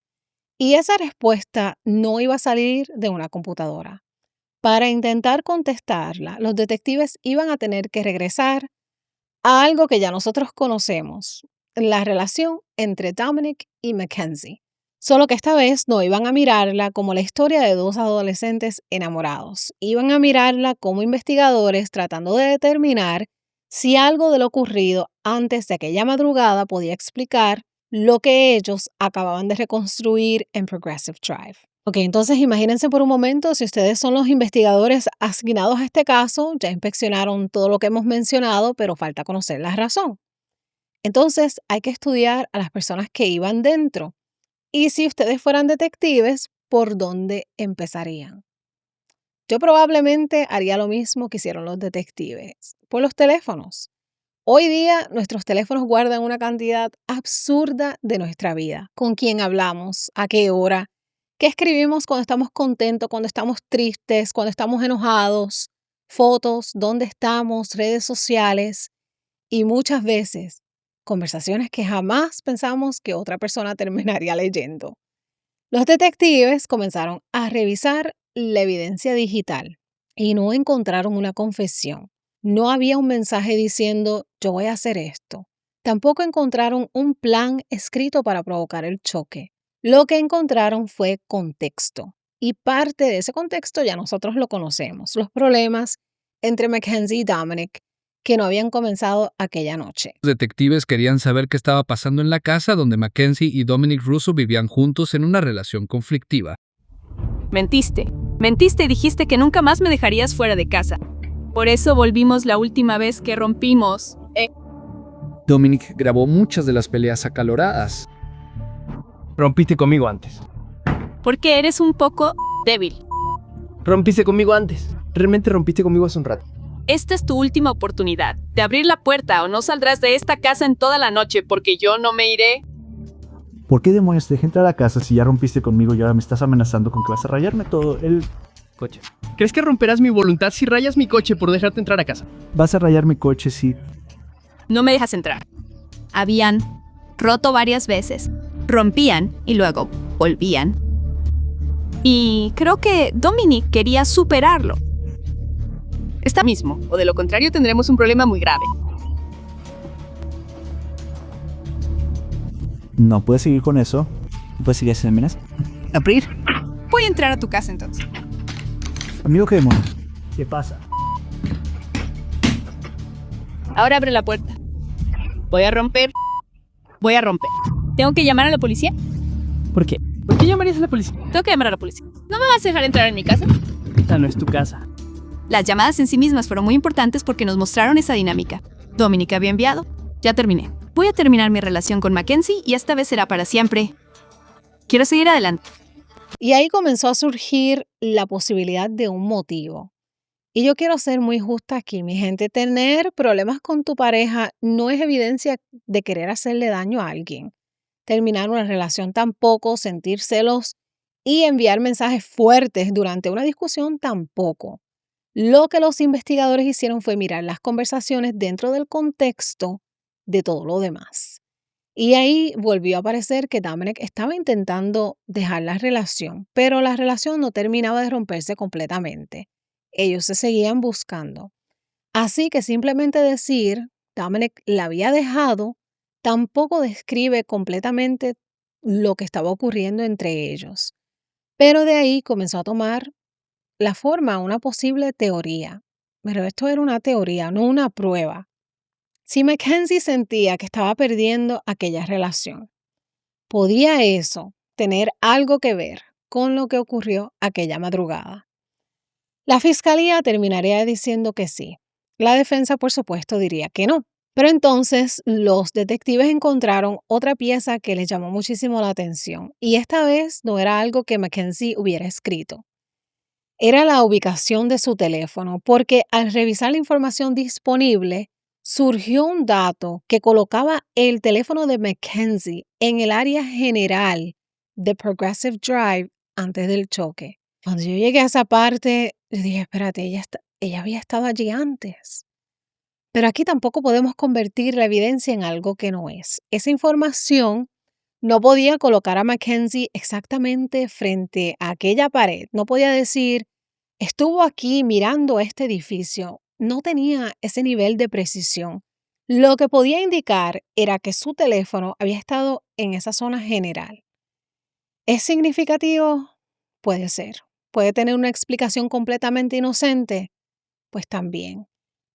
Y esa respuesta no iba a salir de una computadora. Para intentar contestarla, los detectives iban a tener que regresar a algo que ya nosotros conocemos, la relación entre Dominic y Mackenzie. Solo que esta vez no iban a mirarla como la historia de dos adolescentes enamorados. Iban a mirarla como investigadores tratando de determinar si algo de lo ocurrido antes de aquella madrugada podía explicar lo que ellos acababan de reconstruir en Progressive Drive. Ok, entonces imagínense por un momento si ustedes son los investigadores asignados a este caso, ya inspeccionaron todo lo que hemos mencionado, pero falta conocer la razón. Entonces hay que estudiar a las personas que iban dentro. Y si ustedes fueran detectives, ¿por dónde empezarían? Yo probablemente haría lo mismo que hicieron los detectives, por los teléfonos. Hoy día nuestros teléfonos guardan una cantidad absurda de nuestra vida. Con quién hablamos, a qué hora, qué escribimos cuando estamos contentos, cuando estamos tristes, cuando estamos enojados, fotos, dónde estamos, redes sociales y muchas veces conversaciones que jamás pensamos que otra persona terminaría leyendo. Los detectives comenzaron a revisar la evidencia digital y no encontraron una confesión. No había un mensaje diciendo yo voy a hacer esto. Tampoco encontraron un plan escrito para provocar el choque. Lo que encontraron fue contexto. Y parte de ese contexto ya nosotros lo conocemos. Los problemas entre Mackenzie y Dominic que no habían comenzado aquella noche. Los detectives querían saber qué estaba pasando en la casa donde Mackenzie y Dominic Russo vivían juntos en una relación conflictiva. Mentiste. Mentiste y dijiste que nunca más me dejarías fuera de casa. Por eso volvimos la última vez que rompimos. Dominic grabó muchas de las peleas acaloradas. Rompiste conmigo antes. Porque eres un poco débil. Rompiste conmigo antes. Realmente rompiste conmigo hace un rato. Esta es tu última oportunidad de abrir la puerta o no saldrás de esta casa en toda la noche porque yo no me iré. ¿Por qué demonios te dejé entrar a la casa si ya rompiste conmigo y ahora me estás amenazando con que vas a rayarme todo el Coche. ¿Crees que romperás mi voluntad si rayas mi coche por dejarte entrar a casa? Vas a rayar mi coche si... No me dejas entrar. Habían roto varias veces, rompían y luego volvían. Y creo que Dominic quería superarlo. Está mismo, o de lo contrario tendremos un problema muy grave. No puedes seguir con eso. No puedes seguir haciendo amenazas. ¿Abrir? Voy a entrar a tu casa entonces. Amigo, ¿qué demonios? ¿Qué pasa? Ahora abre la puerta. Voy a romper. Voy a romper. ¿Tengo que llamar a la policía? ¿Por qué? ¿Por qué llamarías a la policía? Tengo que llamar a la policía. ¿No me vas a dejar entrar en mi casa? Esta no es tu casa. Las llamadas en sí mismas fueron muy importantes porque nos mostraron esa dinámica. Dominic había enviado. Ya terminé. Voy a terminar mi relación con Mackenzie y esta vez será para siempre. Quiero seguir adelante. Y ahí comenzó a surgir la posibilidad de un motivo. Y yo quiero ser muy justa aquí, mi gente. Tener problemas con tu pareja no es evidencia de querer hacerle daño a alguien. Terminar una relación tampoco, sentir celos y enviar mensajes fuertes durante una discusión tampoco. Lo que los investigadores hicieron fue mirar las conversaciones dentro del contexto de todo lo demás. Y ahí volvió a aparecer que Dominic estaba intentando dejar la relación, pero la relación no terminaba de romperse completamente. Ellos se seguían buscando. Así que simplemente decir Dominic la había dejado tampoco describe completamente lo que estaba ocurriendo entre ellos. Pero de ahí comenzó a tomar la forma una posible teoría. Pero esto era una teoría, no una prueba. Si Mackenzie sentía que estaba perdiendo aquella relación, ¿podía eso tener algo que ver con lo que ocurrió aquella madrugada? La fiscalía terminaría diciendo que sí. La defensa, por supuesto, diría que no. Pero entonces los detectives encontraron otra pieza que les llamó muchísimo la atención. Y esta vez no era algo que Mackenzie hubiera escrito. Era la ubicación de su teléfono, porque al revisar la información disponible, surgió un dato que colocaba el teléfono de Mackenzie en el área general de Progressive Drive antes del choque. Cuando yo llegué a esa parte, yo dije, espérate, ella había estado allí antes. Pero aquí tampoco podemos convertir la evidencia en algo que no es. Esa información no podía colocar a Mackenzie exactamente frente a aquella pared. No podía decir, estuvo aquí mirando este edificio. No tenía ese nivel de precisión. Lo que podía indicar era que su teléfono había estado en esa zona general. ¿Es significativo? Puede ser. ¿Puede tener una explicación completamente inocente? Pues también.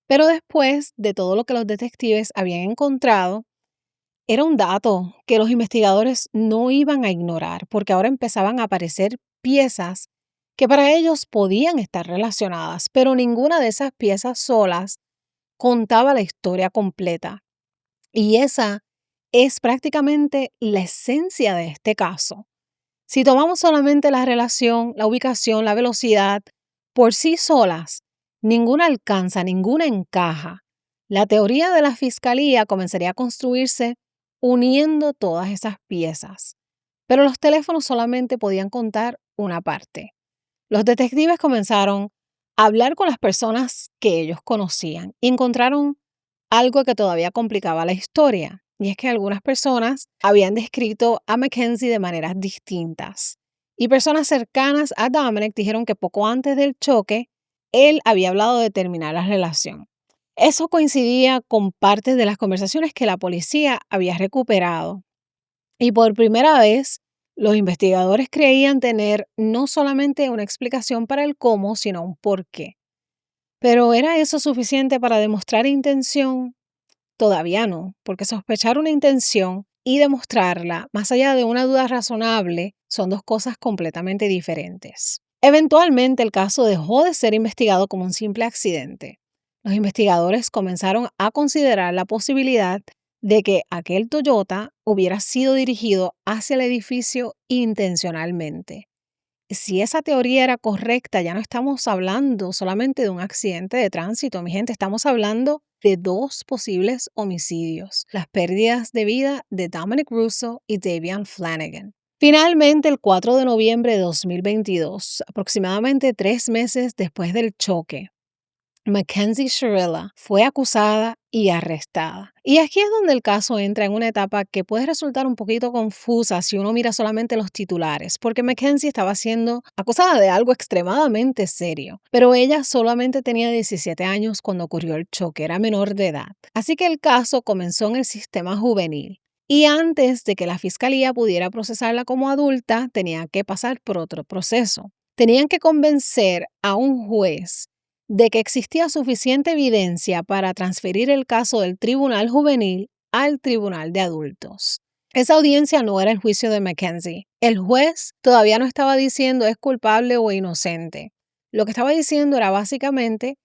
Pero después de todo lo que los detectives habían encontrado, era un dato que los investigadores no iban a ignorar, porque ahora empezaban a aparecer piezas que para ellos podían estar relacionadas, pero ninguna de esas piezas solas contaba la historia completa. Y esa es prácticamente la esencia de este caso. Si tomamos solamente la relación, la ubicación, la velocidad, por sí solas, ninguna alcanza, ninguna encaja. La teoría de la fiscalía comenzaría a construirse uniendo todas esas piezas. Pero los teléfonos solamente podían contar una parte. Los detectives comenzaron a hablar con las personas que ellos conocían y encontraron algo que todavía complicaba la historia. Y es que algunas personas habían descrito a Mackenzie de maneras distintas. Y personas cercanas a Dominic dijeron que poco antes del choque, él había hablado de terminar la relación. Eso coincidía con partes de las conversaciones que la policía había recuperado. Y por primera vez, los investigadores creían tener no solamente una explicación para el cómo, sino un por qué. Pero ¿era eso suficiente para demostrar intención? Todavía no, porque sospechar una intención y demostrarla, más allá de una duda razonable, son dos cosas completamente diferentes. Eventualmente el caso dejó de ser investigado como un simple accidente. Los investigadores comenzaron a considerar la posibilidad de que aquel Toyota hubiera sido dirigido hacia el edificio intencionalmente. Si esa teoría era correcta, ya no estamos hablando solamente de un accidente de tránsito, mi gente, estamos hablando de dos posibles homicidios, las pérdidas de vida de Dominic Russo y Davian Flanagan. Finalmente, el 4 de noviembre de 2022, aproximadamente 3 meses después del choque, Mackenzie Shirella fue acusada y arrestada. Y aquí es donde el caso entra en una etapa que puede resultar un poquito confusa si uno mira solamente los titulares, porque Mackenzie estaba siendo acusada de algo extremadamente serio, pero ella solamente tenía 17 años cuando ocurrió el choque, era menor de edad. Así que el caso comenzó en el sistema juvenil. Y antes de que la fiscalía pudiera procesarla como adulta, tenía que pasar por otro proceso. Tenían que convencer a un juez de que existía suficiente evidencia para transferir el caso del tribunal juvenil al tribunal de adultos. Esa audiencia no era el juicio de Mackenzie. El juez todavía no estaba diciendo es culpable o inocente. Lo que estaba diciendo era básicamente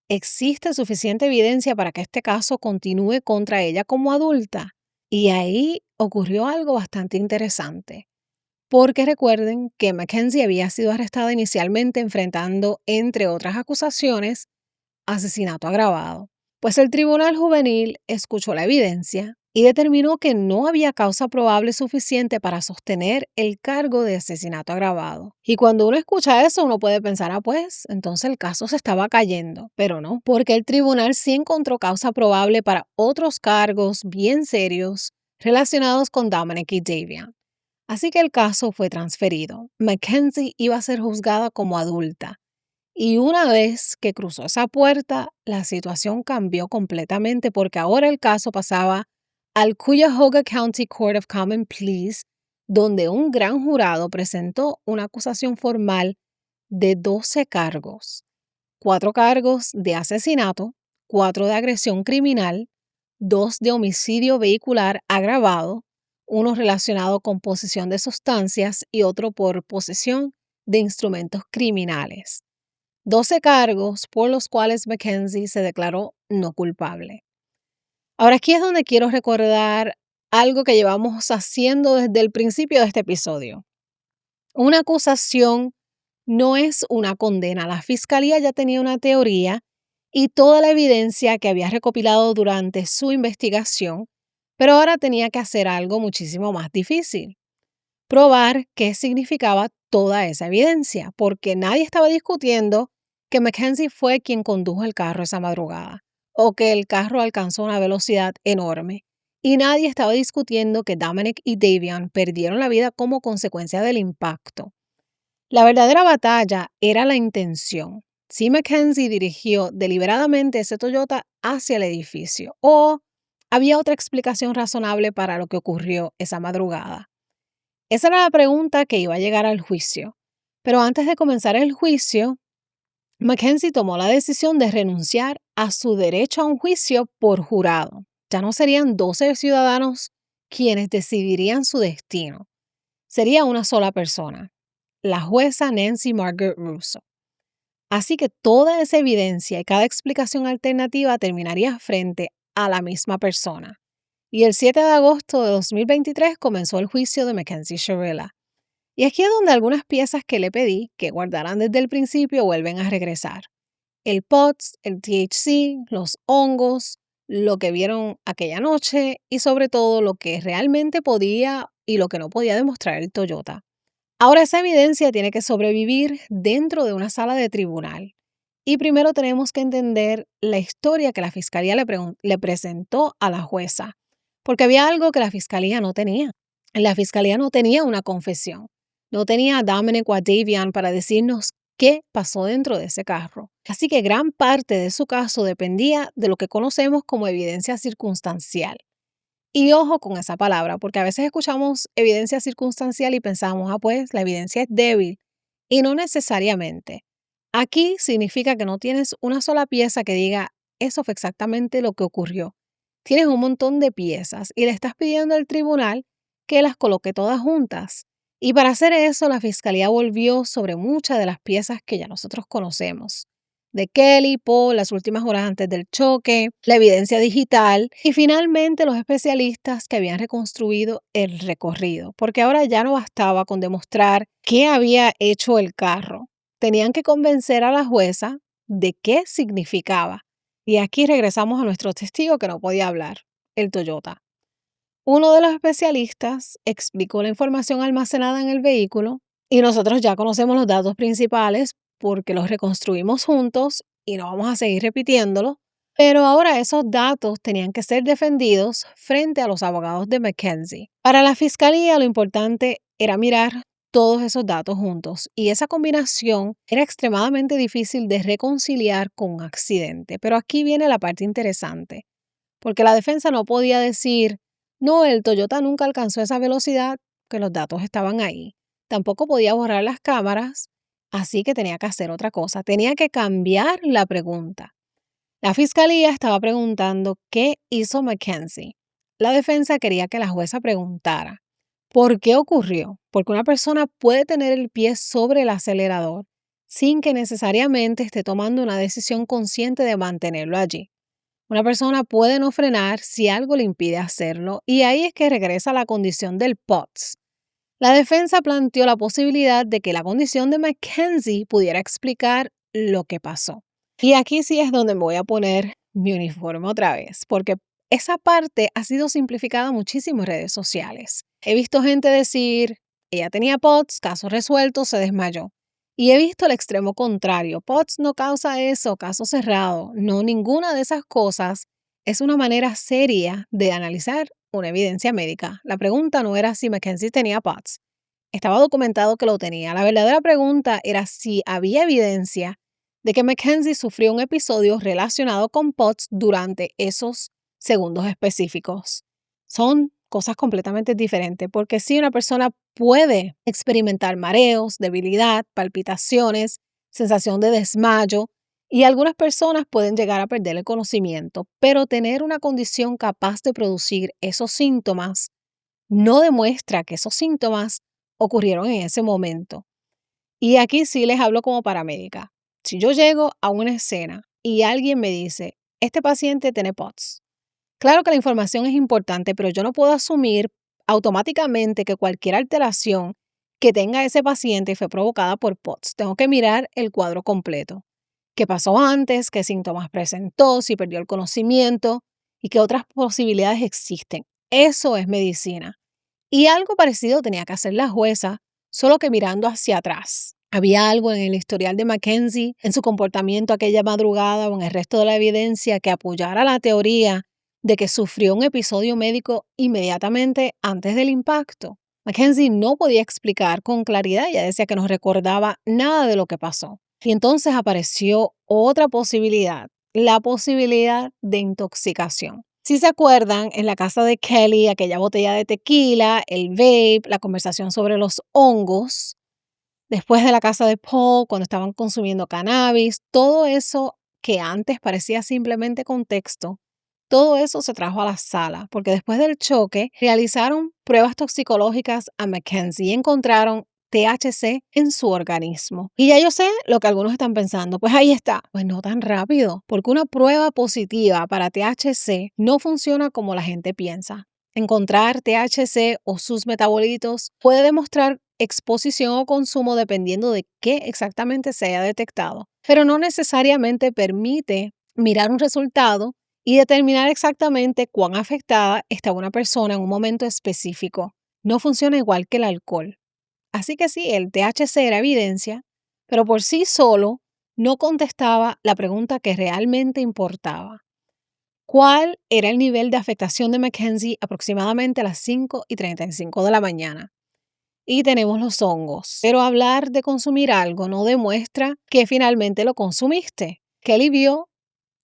existe suficiente evidencia para que este caso continúe contra ella como adulta. Y ahí ocurrió algo bastante interesante. Porque recuerden que Mackenzie había sido arrestada inicialmente enfrentando, entre otras acusaciones, asesinato agravado. Pues el tribunal juvenil escuchó la evidencia y determinó que no había causa probable suficiente para sostener el cargo de asesinato agravado. Y cuando uno escucha eso, uno puede pensar, pues, entonces el caso se estaba cayendo. Pero no, porque el tribunal sí encontró causa probable para otros cargos bien serios relacionados con Dominic y Davian. Así que el caso fue transferido. Mackenzie iba a ser juzgada como adulta. Y una vez que cruzó esa puerta, la situación cambió completamente porque ahora el caso pasaba al Cuyahoga County Court of Common Pleas, donde un gran jurado presentó una acusación formal de 12 cargos. 4 cargos de asesinato, 4 de agresión criminal, 2 de homicidio vehicular agravado, uno relacionado con posesión de sustancias y otro por posesión de instrumentos criminales. 12 cargos por los cuales Mackenzie se declaró no culpable. Ahora aquí es donde quiero recordar algo que llevamos haciendo desde el principio de este episodio. Una acusación no es una condena. La fiscalía ya tenía una teoría y toda la evidencia que había recopilado durante su investigación, pero ahora tenía que hacer algo muchísimo más difícil: probar qué significaba toda esa evidencia, porque nadie estaba discutiendo que Mackenzie fue quien condujo el carro esa madrugada o que el carro alcanzó una velocidad enorme. Y nadie estaba discutiendo que Dominic y Davion perdieron la vida como consecuencia del impacto. La verdadera batalla era la intención. Si Mackenzie dirigió deliberadamente ese Toyota hacia el edificio o había otra explicación razonable para lo que ocurrió esa madrugada. Esa era la pregunta que iba a llegar al juicio. Pero antes de comenzar el juicio, Mackenzie tomó la decisión de renunciar a su derecho a un juicio por jurado. Ya no serían 12 ciudadanos quienes decidirían su destino. Sería una sola persona, la jueza Nancy Margaret Russo. Así que toda esa evidencia y cada explicación alternativa terminaría frente a la misma persona. Y el 7 de agosto de 2023 comenzó el juicio de Mackenzie Shirella. Y aquí es donde algunas piezas que le pedí que guardaran desde el principio vuelven a regresar. El POTS, el THC, los hongos, lo que vieron aquella noche y sobre todo lo que realmente podía y lo que no podía demostrar el Toyota. Ahora esa evidencia tiene que sobrevivir dentro de una sala de tribunal. Y primero tenemos que entender la historia que la fiscalía le presentó a la jueza, porque había algo que la fiscalía no tenía. La fiscalía no tenía una confesión, no tenía a Dominic o a Davion para decirnos qué pasó dentro de ese carro. Así que gran parte de su caso dependía de lo que conocemos como evidencia circunstancial. Y ojo con esa palabra, porque a veces escuchamos evidencia circunstancial y pensamos, pues la evidencia es débil. Y no necesariamente. Aquí significa que no tienes una sola pieza que diga, eso fue exactamente lo que ocurrió. Tienes un montón de piezas y le estás pidiendo al tribunal que las coloque todas juntas. Y para hacer eso, la fiscalía volvió sobre muchas de las piezas que ya nosotros conocemos. De Kelly, Paul, las últimas horas antes del choque, la evidencia digital y finalmente los especialistas que habían reconstruido el recorrido, porque ahora ya no bastaba con demostrar qué había hecho el carro. Tenían que convencer a la jueza de qué significaba. Y aquí regresamos a nuestro testigo que no podía hablar, el Toyota. Uno de los especialistas explicó la información almacenada en el vehículo y nosotros ya conocemos los datos principales porque los reconstruimos juntos y no vamos a seguir repitiéndolo, pero ahora esos datos tenían que ser defendidos frente a los abogados de Mackenzie. Para la fiscalía lo importante era mirar todos esos datos juntos y esa combinación era extremadamente difícil de reconciliar con un accidente. Pero aquí viene la parte interesante, porque la defensa no podía decir, no, el Toyota nunca alcanzó esa velocidad, que los datos estaban ahí. Tampoco podía borrar las cámaras. Así que tenía que hacer otra cosa, tenía que cambiar la pregunta. La fiscalía estaba preguntando qué hizo Mackenzie. La defensa quería que la jueza preguntara por qué ocurrió, porque una persona puede tener el pie sobre el acelerador sin que necesariamente esté tomando una decisión consciente de mantenerlo allí. Una persona puede no frenar si algo le impide hacerlo y ahí es que regresa la condición del POTS. La defensa planteó la posibilidad de que la condición de Mackenzie pudiera explicar lo que pasó. Y aquí sí es donde me voy a poner mi uniforme otra vez, porque esa parte ha sido simplificada muchísimo en redes sociales. He visto gente decir, ella tenía POTS, caso resuelto, se desmayó. Y he visto el extremo contrario, POTS no causa eso, caso cerrado. No, ninguna de esas cosas es una manera seria de analizar una evidencia médica. La pregunta no era si Mackenzie tenía POTS. Estaba documentado que lo tenía. La verdadera pregunta era si había evidencia de que Mackenzie sufrió un episodio relacionado con POTS durante esos segundos específicos. Son cosas completamente diferentes, porque sí, una persona puede experimentar mareos, debilidad, palpitaciones, sensación de desmayo, y algunas personas pueden llegar a perder el conocimiento, pero tener una condición capaz de producir esos síntomas no demuestra que esos síntomas ocurrieron en ese momento. Y aquí sí les hablo como paramédica. Si yo llego a una escena y alguien me dice, este paciente tiene POTS, claro que la información es importante, pero yo no puedo asumir automáticamente que cualquier alteración que tenga ese paciente fue provocada por POTS. Tengo que mirar el cuadro completo. qué pasó antes, qué síntomas presentó, si perdió el conocimiento y qué otras posibilidades existen. Eso es medicina. Y algo parecido tenía que hacer la jueza, solo que mirando hacia atrás. ¿Había algo en el historial de Mackenzie, en su comportamiento aquella madrugada o en el resto de la evidencia que apoyara la teoría de que sufrió un episodio médico inmediatamente antes del impacto? Mackenzie no podía explicar con claridad, ella decía que no recordaba nada de lo que pasó. Y entonces apareció otra posibilidad, la posibilidad de intoxicación. Si se acuerdan, en la casa de Kelly, aquella botella de tequila, el vape, la conversación sobre los hongos, después de la casa de Paul, cuando estaban consumiendo cannabis, todo eso que antes parecía simplemente contexto, todo eso se trajo a la sala, porque después del choque realizaron pruebas toxicológicas a Mackenzie y encontraron THC en su organismo. Y ya yo sé lo que algunos están pensando, pues ahí está. Pues no tan rápido, porque una prueba positiva para THC no funciona como la gente piensa. Encontrar THC o sus metabolitos puede demostrar exposición o consumo dependiendo de qué exactamente se haya detectado, pero no necesariamente permite mirar un resultado y determinar exactamente cuán afectada estaba una persona en un momento específico. No funciona igual que el alcohol. Así que sí, el THC era evidencia, pero por sí solo no contestaba la pregunta que realmente importaba. ¿Cuál era el nivel de afectación de Mackenzie aproximadamente a las 5:35 de la mañana? Y tenemos los hongos. Pero hablar de consumir algo no demuestra que finalmente lo consumiste. Kelly vio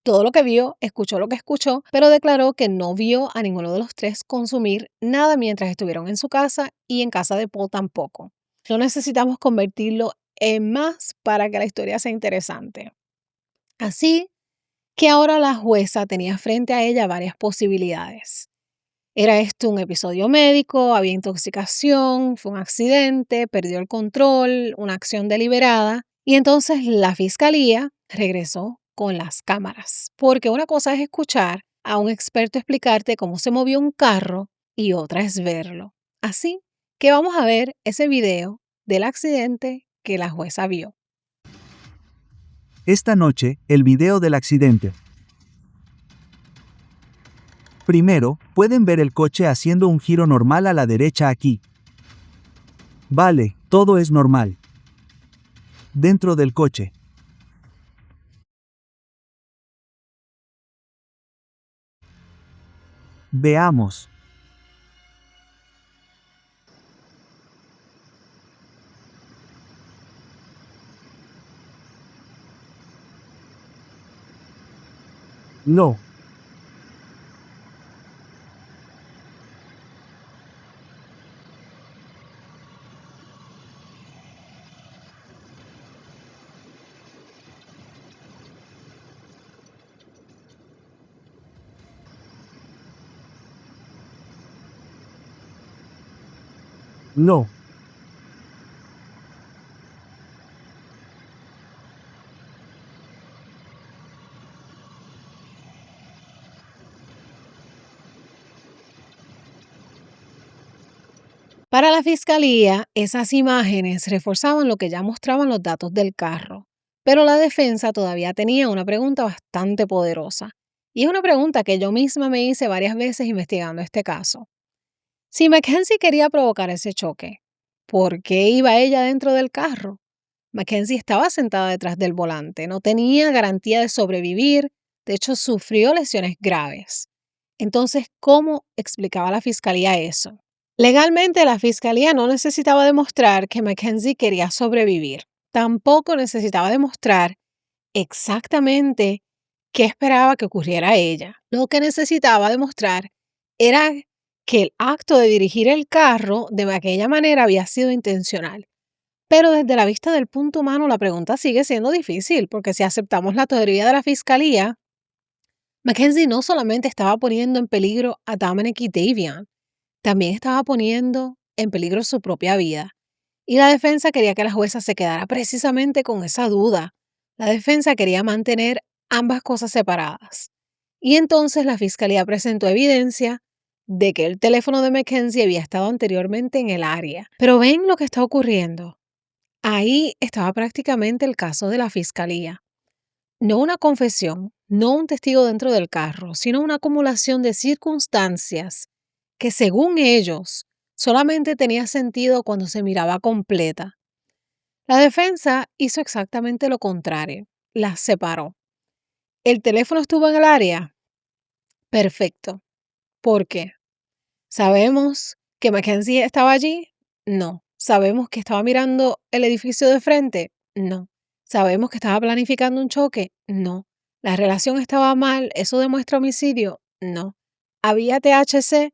todo lo que vio, escuchó lo que escuchó, pero declaró que no vio a ninguno de los tres consumir nada mientras estuvieron en su casa y en casa de Paul tampoco. No necesitamos convertirlo en más para que la historia sea interesante. Así que ahora la jueza tenía frente a ella varias posibilidades. ¿Era esto un episodio médico? ¿Había intoxicación? ¿Fue un accidente? ¿Perdió el control? ¿Una acción deliberada? Y entonces la fiscalía regresó con las cámaras, porque una cosa es escuchar a un experto explicarte cómo se movió un carro y otra es verlo. Así que vamos a ver ese video del accidente que la jueza vio. Esta noche, el video del accidente. Primero, pueden ver el coche haciendo un giro normal a la derecha aquí. Vale, todo es normal. Dentro del coche. Veamos. No. No. Para la fiscalía, esas imágenes reforzaban lo que ya mostraban los datos del carro, pero la defensa todavía tenía una pregunta bastante poderosa, y es una pregunta que yo misma me hice varias veces investigando este caso. Si Mackenzie quería provocar ese choque, ¿por qué iba ella dentro del carro? Mackenzie estaba sentada detrás del volante, no tenía garantía de sobrevivir, de hecho sufrió lesiones graves. Entonces, ¿cómo explicaba la fiscalía eso? Legalmente, la fiscalía no necesitaba demostrar que Mackenzie quería sobrevivir. Tampoco necesitaba demostrar exactamente qué esperaba que ocurriera a ella. Lo que necesitaba demostrar era que el acto de dirigir el carro de aquella manera había sido intencional. Pero desde la vista del punto humano, la pregunta sigue siendo difícil, porque si aceptamos la teoría de la fiscalía, Mackenzie no solamente estaba poniendo en peligro a Dominic y Davion, también estaba poniendo en peligro su propia vida. Y la defensa quería que la jueza se quedara precisamente con esa duda. La defensa quería mantener ambas cosas separadas. Y entonces la fiscalía presentó evidencia de que el teléfono de Mackenzie había estado anteriormente en el área. Pero ven lo que está ocurriendo. Ahí estaba prácticamente el caso de la fiscalía. no una confesión, no un testigo dentro del carro, sino una acumulación de circunstancias que, según ellos, solamente tenía sentido cuando se miraba completa. La defensa hizo exactamente lo contrario, las separó. ¿El teléfono estuvo en el área? Perfecto. ¿Por qué? ¿Sabemos que Mackenzie estaba allí? No. ¿Sabemos que estaba mirando el edificio de frente? No. ¿Sabemos que estaba planificando un choque? No. ¿La relación estaba mal? ¿Eso demuestra homicidio? No. ¿Había THC?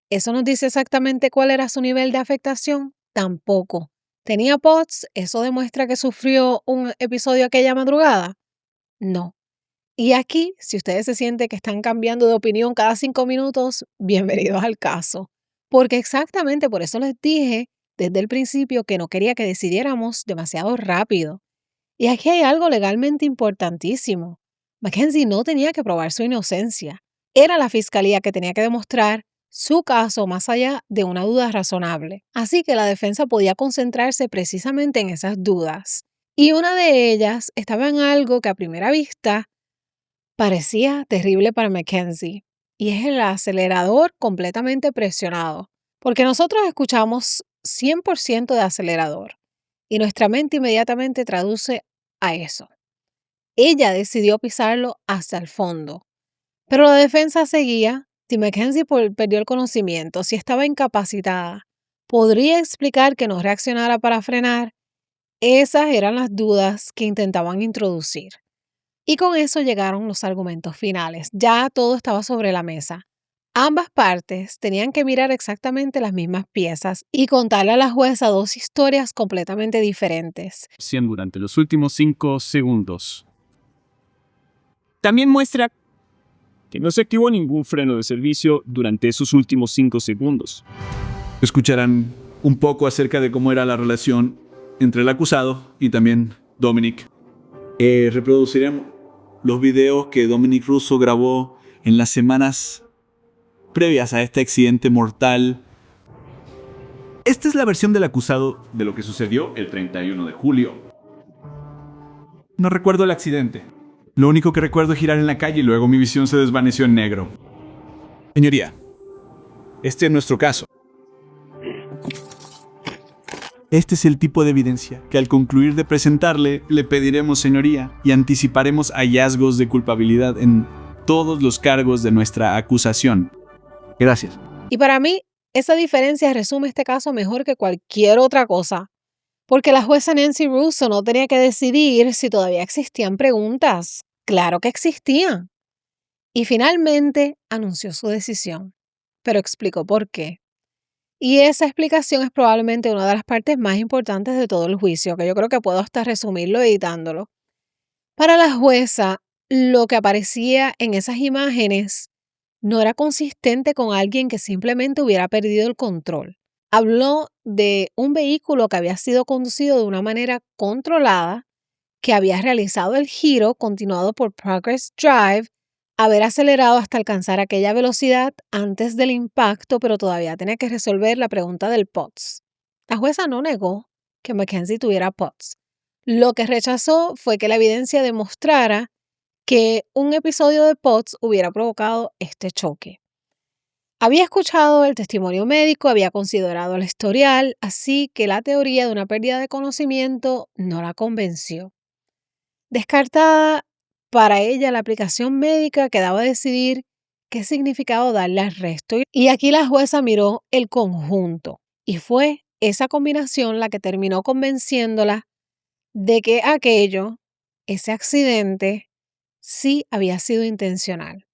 ¿Eso nos dice exactamente cuál era su nivel de afectación? Tampoco. ¿Tenía POTS? ¿Eso demuestra que sufrió un episodio aquella madrugada? No. Y aquí, si ustedes se sienten que están cambiando de opinión cada 5 minutos, bienvenidos al caso. Porque exactamente por eso les dije desde el principio que no quería que decidiéramos demasiado rápido. Y aquí hay algo legalmente importantísimo. Mackenzie no tenía que probar su inocencia. Era la fiscalía que tenía que demostrar su caso más allá de una duda razonable. Así que la defensa podía concentrarse precisamente en esas dudas. Y una de ellas estaba en algo que a primera vista parecía terrible para Mackenzie, y es el acelerador completamente presionado, porque nosotros escuchamos 100% de acelerador y nuestra mente inmediatamente traduce a eso. Ella decidió pisarlo hasta el fondo, pero la defensa seguía. Si Mackenzie perdió el conocimiento, si estaba incapacitada, ¿podría explicar que no reaccionara para frenar? Esas eran las dudas que intentaban introducir. Y con eso llegaron los argumentos finales. Ya todo estaba sobre la mesa. Ambas partes tenían que mirar exactamente las mismas piezas y contarle a la jueza 2 historias completamente diferentes. Durante los últimos 5 segundos. También muestra que no se activó ningún freno de servicio durante esos últimos 5 segundos. Escucharán un poco acerca de cómo era la relación entre el acusado y también Dominic. Reproduciremos los videos que Dominic Russo grabó en las semanas previas a este accidente mortal. Esta es la versión del acusado de lo que sucedió el 31 de julio. No recuerdo el accidente. Lo único que recuerdo es girar en la calle y luego mi visión se desvaneció en negro. Señoría, este es nuestro caso. Este es el tipo de evidencia que al concluir de presentarle, le pediremos, señoría, y anticiparemos hallazgos de culpabilidad en todos los cargos de nuestra acusación. Gracias. Y para mí, esa diferencia resume este caso mejor que cualquier otra cosa. Porque la jueza Nancy Russo no tenía que decidir si todavía existían preguntas. Claro que existían. Y finalmente anunció su decisión, pero explicó por qué. Y esa explicación es probablemente una de las partes más importantes de todo el juicio, que yo creo que puedo hasta resumirlo editándolo. Para la jueza, lo que aparecía en esas imágenes no era consistente con alguien que simplemente hubiera perdido el control. Habló de un vehículo que había sido conducido de una manera controlada, que había realizado el giro continuado por Progress Drive, haber acelerado hasta alcanzar aquella velocidad antes del impacto, pero todavía tenía que resolver la pregunta del POTS. La jueza no negó que Mackenzie tuviera POTS. Lo que rechazó fue que la evidencia demostrara que un episodio de POTS hubiera provocado este choque. Había escuchado el testimonio médico, había considerado el historial, así que la teoría de una pérdida de conocimiento no la convenció. Descartada para ella la aplicación médica, quedaba decidir qué significado darle al resto. Y aquí la jueza miró el conjunto y fue esa combinación la que terminó convenciéndola de que ese accidente, sí había sido intencional.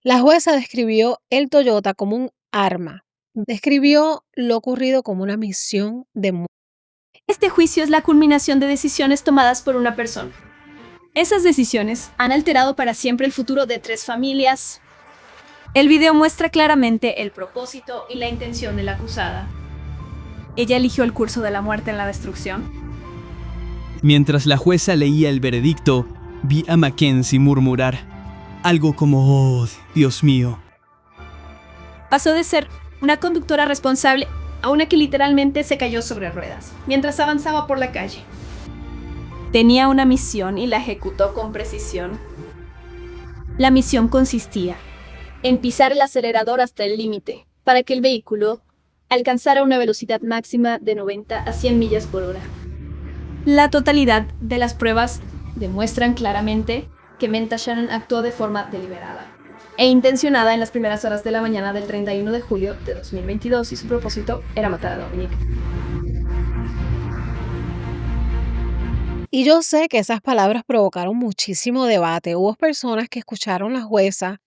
La jueza describió el Toyota como un arma. Describió lo ocurrido como una misión de muerte. Este juicio es la culminación de decisiones tomadas por una persona. Esas decisiones han alterado para siempre el futuro de 3 familias. El video muestra claramente el propósito y la intención de la acusada. Ella eligió el curso de la muerte en la destrucción. Mientras la jueza leía el veredicto, vi a Mackenzie murmurar algo como: «Oh, Dios mío». Pasó de ser una conductora responsable a una que literalmente se cayó sobre ruedas mientras avanzaba por la calle. Tenía una misión y la ejecutó con precisión. La misión consistía en pisar el acelerador hasta el límite para que el vehículo alcanzara una velocidad máxima de 90 a 100 millas por hora. La totalidad de las pruebas demuestran claramente que Menta Shannon actuó de forma deliberada e intencionada en las primeras horas de la mañana del 31 de julio de 2022 y su propósito era matar a Dominic. Y yo sé que esas palabras provocaron muchísimo debate. Hubo personas que escucharon a la jueza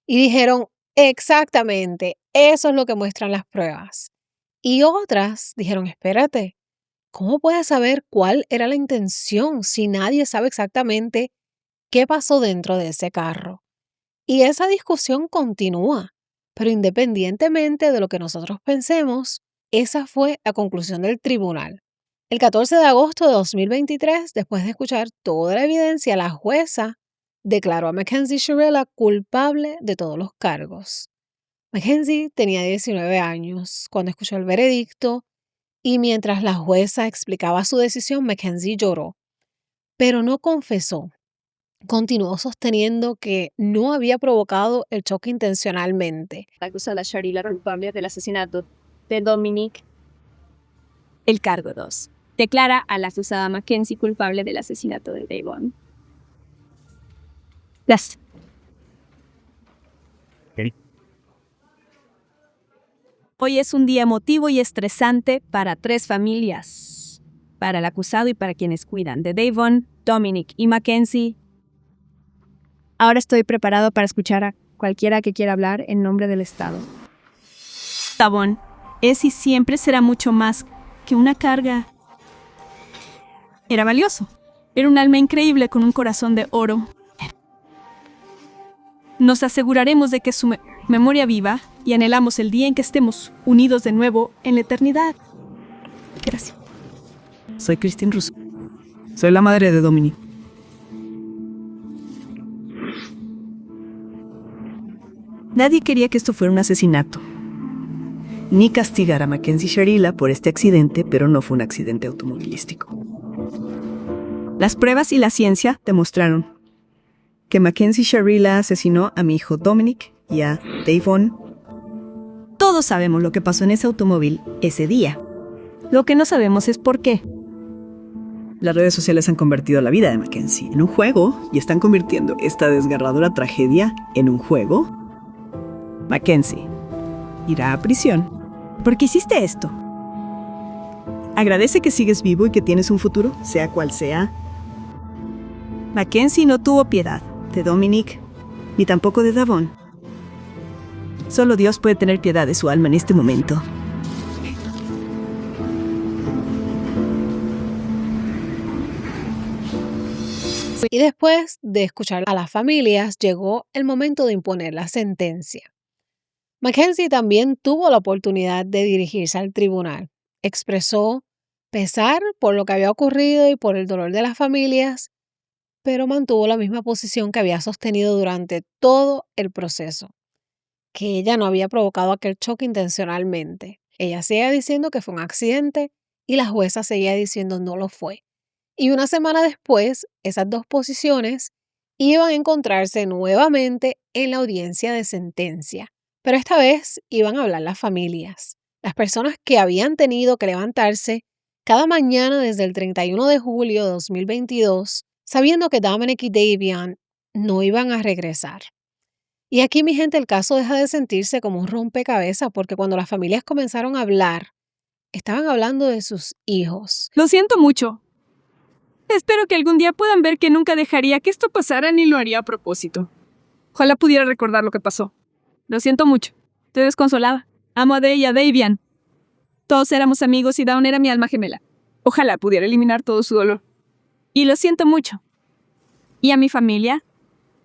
y dijeron, exactamente, eso es lo que muestran las pruebas. Y otras dijeron, espérate, ¿cómo puedes saber cuál era la intención si nadie sabe exactamente qué pasó dentro de ese carro? Y esa discusión continúa, pero independientemente de lo que nosotros pensemos, esa fue la conclusión del tribunal. El 14 de agosto de 2023, después de escuchar toda la evidencia, la jueza declaró a Mackenzie Shirella culpable de todos los cargos. Mackenzie tenía 19 años cuando escuchó el veredicto y mientras la jueza explicaba su decisión, Mackenzie lloró, pero no confesó. Continuó sosteniendo que no había provocado el choque intencionalmente. Acusa a Shirella culpable del asesinato de Dominic. El cargo 2. Declara a la acusada Mackenzie culpable del asesinato de Davon. Gracias. Hoy es un día emotivo y estresante para 3 familias. Para el acusado y para quienes cuidan de Davon, Dominic y Mackenzie. Ahora estoy preparado para escuchar a cualquiera que quiera hablar en nombre del Estado. Davon es y siempre será mucho más que una carga. Era valioso. Era un alma increíble con un corazón de oro. Nos aseguraremos de que su memoria viva y anhelamos el día en que estemos unidos de nuevo en la eternidad. Gracias. Soy Christine Russo. Soy la madre de Dominic. Nadie quería que esto fuera un asesinato, ni castigar a Mackenzie Shirella por este accidente, pero no fue un accidente automovilístico. Las pruebas y la ciencia demostraron que Mackenzie Shirella asesinó a mi hijo Dominic y a Davon. Todos sabemos lo que pasó en ese automóvil ese día. Lo que no sabemos es por qué. Las redes sociales han convertido la vida de Mackenzie en un juego y están convirtiendo esta desgarradora tragedia en un juego. Mackenzie irá a prisión. ¿Por qué hiciste esto? Agradece que sigues vivo y que tienes un futuro, sea cual sea. Mackenzie no tuvo piedad de Dominic, ni tampoco de Davon. Solo Dios puede tener piedad de su alma en este momento. Y después de escuchar a las familias, llegó el momento de imponer la sentencia. Mackenzie también tuvo la oportunidad de dirigirse al tribunal. Expresó pesar por lo que había ocurrido y por el dolor de las familias, pero mantuvo la misma posición que había sostenido durante todo el proceso, que ella no había provocado aquel choque intencionalmente. Ella seguía diciendo que fue un accidente y la jueza seguía diciendo no lo fue. Y una semana después, esas dos posiciones iban a encontrarse nuevamente en la audiencia de sentencia. Pero esta vez iban a hablar las familias, las personas que habían tenido que levantarse cada mañana desde el 31 de julio de 2022, sabiendo que Dominic y Davion no iban a regresar. Y aquí, mi gente, el caso deja de sentirse como un rompecabezas, porque cuando las familias comenzaron a hablar, estaban hablando de sus hijos. Lo siento mucho. Espero que algún día puedan ver que nunca dejaría que esto pasara ni lo haría a propósito. Ojalá pudiera recordar lo que pasó. Lo siento mucho. Estoy desconsolada. Amo a Day y a Davion. Todos éramos amigos y Dawn era mi alma gemela. Ojalá pudiera eliminar todo su dolor. Y lo siento mucho. Y a mi familia,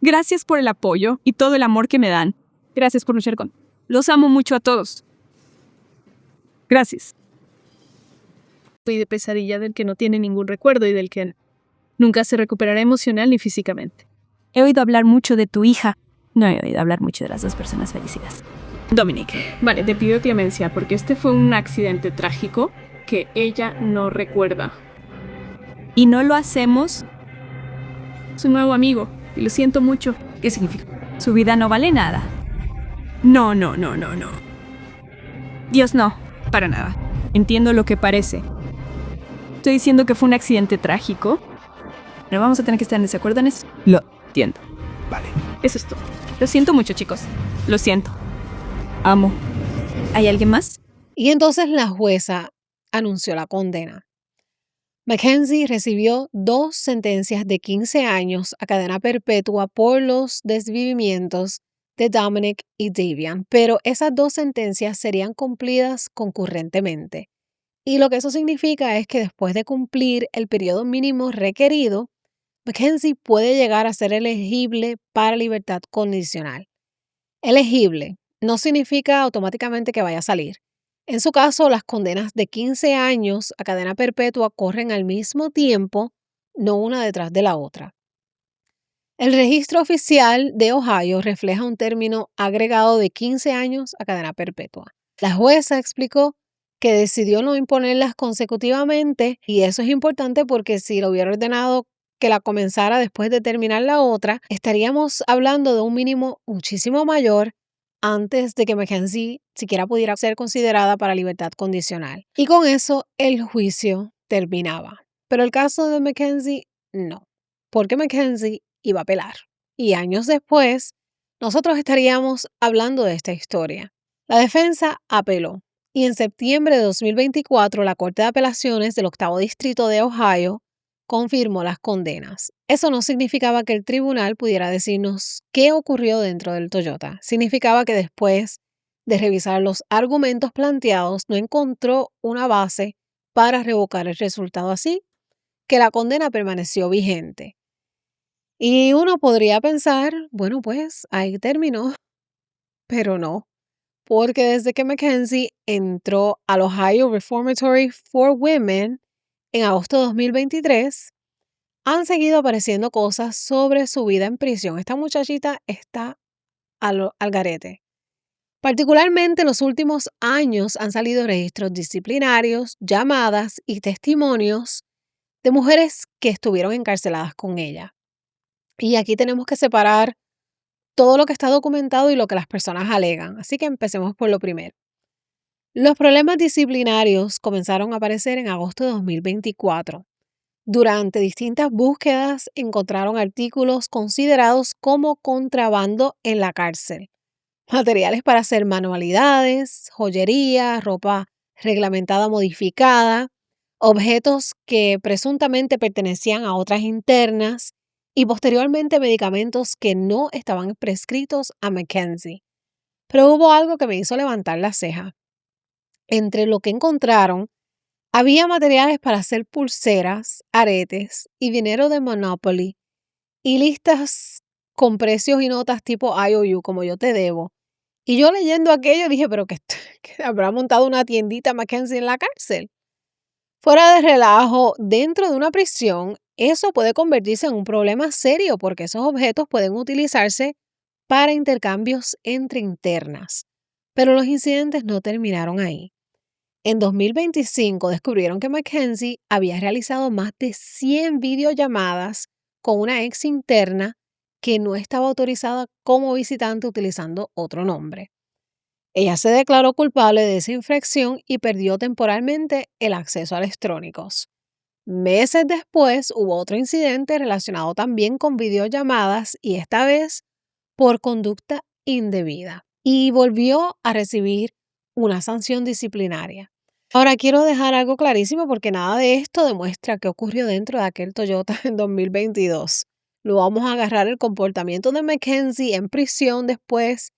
gracias por el apoyo y todo el amor que me dan. Gracias por luchar con. Los amo mucho a todos. Gracias. Y de pesadilla del que no tiene ningún recuerdo y del que nunca se recuperará emocional ni físicamente. He oído hablar mucho de tu hija. No he oído hablar mucho de las dos personas fallecidas. Dominic. Vale, te pido clemencia porque este fue un accidente trágico que ella no recuerda. y no lo hacemos, su nuevo amigo, y lo siento mucho. ¿Qué significa? Su vida no vale nada. No. Dios, no, para nada. Entiendo lo que parece. Estoy diciendo que fue un accidente trágico. Pero vamos a tener que estar en desacuerdo en eso. Lo entiendo. Vale. Eso es todo. Lo siento mucho, chicos. Lo siento. Amo. ¿Hay alguien más? Y entonces la jueza anunció la condena. Mackenzie recibió 2 sentencias de 15 años a cadena perpetua por los desvivimientos de Dominic y Davian, pero esas 2 sentencias serían cumplidas concurrentemente. Y lo que eso significa es que después de cumplir el periodo mínimo requerido, Mackenzie puede llegar a ser elegible para libertad condicional. Elegible no significa automáticamente que vaya a salir. En su caso, las condenas de 15 años a cadena perpetua corren al mismo tiempo, no una detrás de la otra. El registro oficial de Ohio refleja un término agregado de 15 años a cadena perpetua. La jueza explicó que decidió no imponerlas consecutivamente y eso es importante porque si lo hubiera ordenado que la comenzara después de terminar la otra, estaríamos hablando de un mínimo muchísimo mayor antes de que Mackenzie siquiera pudiera ser considerada para libertad condicional. Y con eso el juicio terminaba. Pero el caso de Mackenzie no, porque Mackenzie iba a apelar. Y años después, nosotros estaríamos hablando de esta historia. La defensa apeló y en septiembre de 2024 la Corte de Apelaciones del 8º Distrito de Ohio confirmó las condenas. Eso no significaba que el tribunal pudiera decirnos qué ocurrió dentro del Toyota. Significaba que después de revisar los argumentos planteados no encontró una base para revocar el resultado, así que la condena permaneció vigente. Y uno podría pensar, bueno, pues ahí terminó, pero no, porque desde que Mackenzie entró al Ohio Reformatory for Women en agosto de 2023, han seguido apareciendo cosas sobre su vida en prisión. Esta muchachita está al garete. Particularmente en los últimos años han salido registros disciplinarios, llamadas y testimonios de mujeres que estuvieron encarceladas con ella. Y aquí tenemos que separar todo lo que está documentado y lo que las personas alegan. Así que empecemos por lo primero. Los problemas disciplinarios comenzaron a aparecer en agosto de 2024. Durante distintas búsquedas encontraron artículos considerados como contrabando en la cárcel. Materiales para hacer manualidades, joyería, ropa reglamentada modificada, objetos que presuntamente pertenecían a otras internas y posteriormente medicamentos que no estaban prescritos a Mackenzie. Pero hubo algo que me hizo levantar la ceja. Entre lo que encontraron, había materiales para hacer pulseras, aretes y dinero de Monopoly y listas con precios y notas tipo IOU, como yo te debo. Y yo leyendo aquello dije, pero que habrá montado una tiendita Mackenzie en la cárcel. Fuera de relajo, dentro de una prisión, eso puede convertirse en un problema serio porque esos objetos pueden utilizarse para intercambios entre internas. Pero los incidentes no terminaron ahí. En 2025 descubrieron que Mackenzie había realizado más de 100 videollamadas con una ex interna que no estaba autorizada como visitante utilizando otro nombre. Ella se declaró culpable de esa infracción y perdió temporalmente el acceso a electrónicos. Meses después hubo otro incidente relacionado también con videollamadas y esta vez por conducta indebida y volvió a recibir una sanción disciplinaria. Ahora quiero dejar algo clarísimo porque nada de esto demuestra qué ocurrió dentro de aquel Toyota en 2022. No vamos a agarrar el comportamiento de Mackenzie en prisión después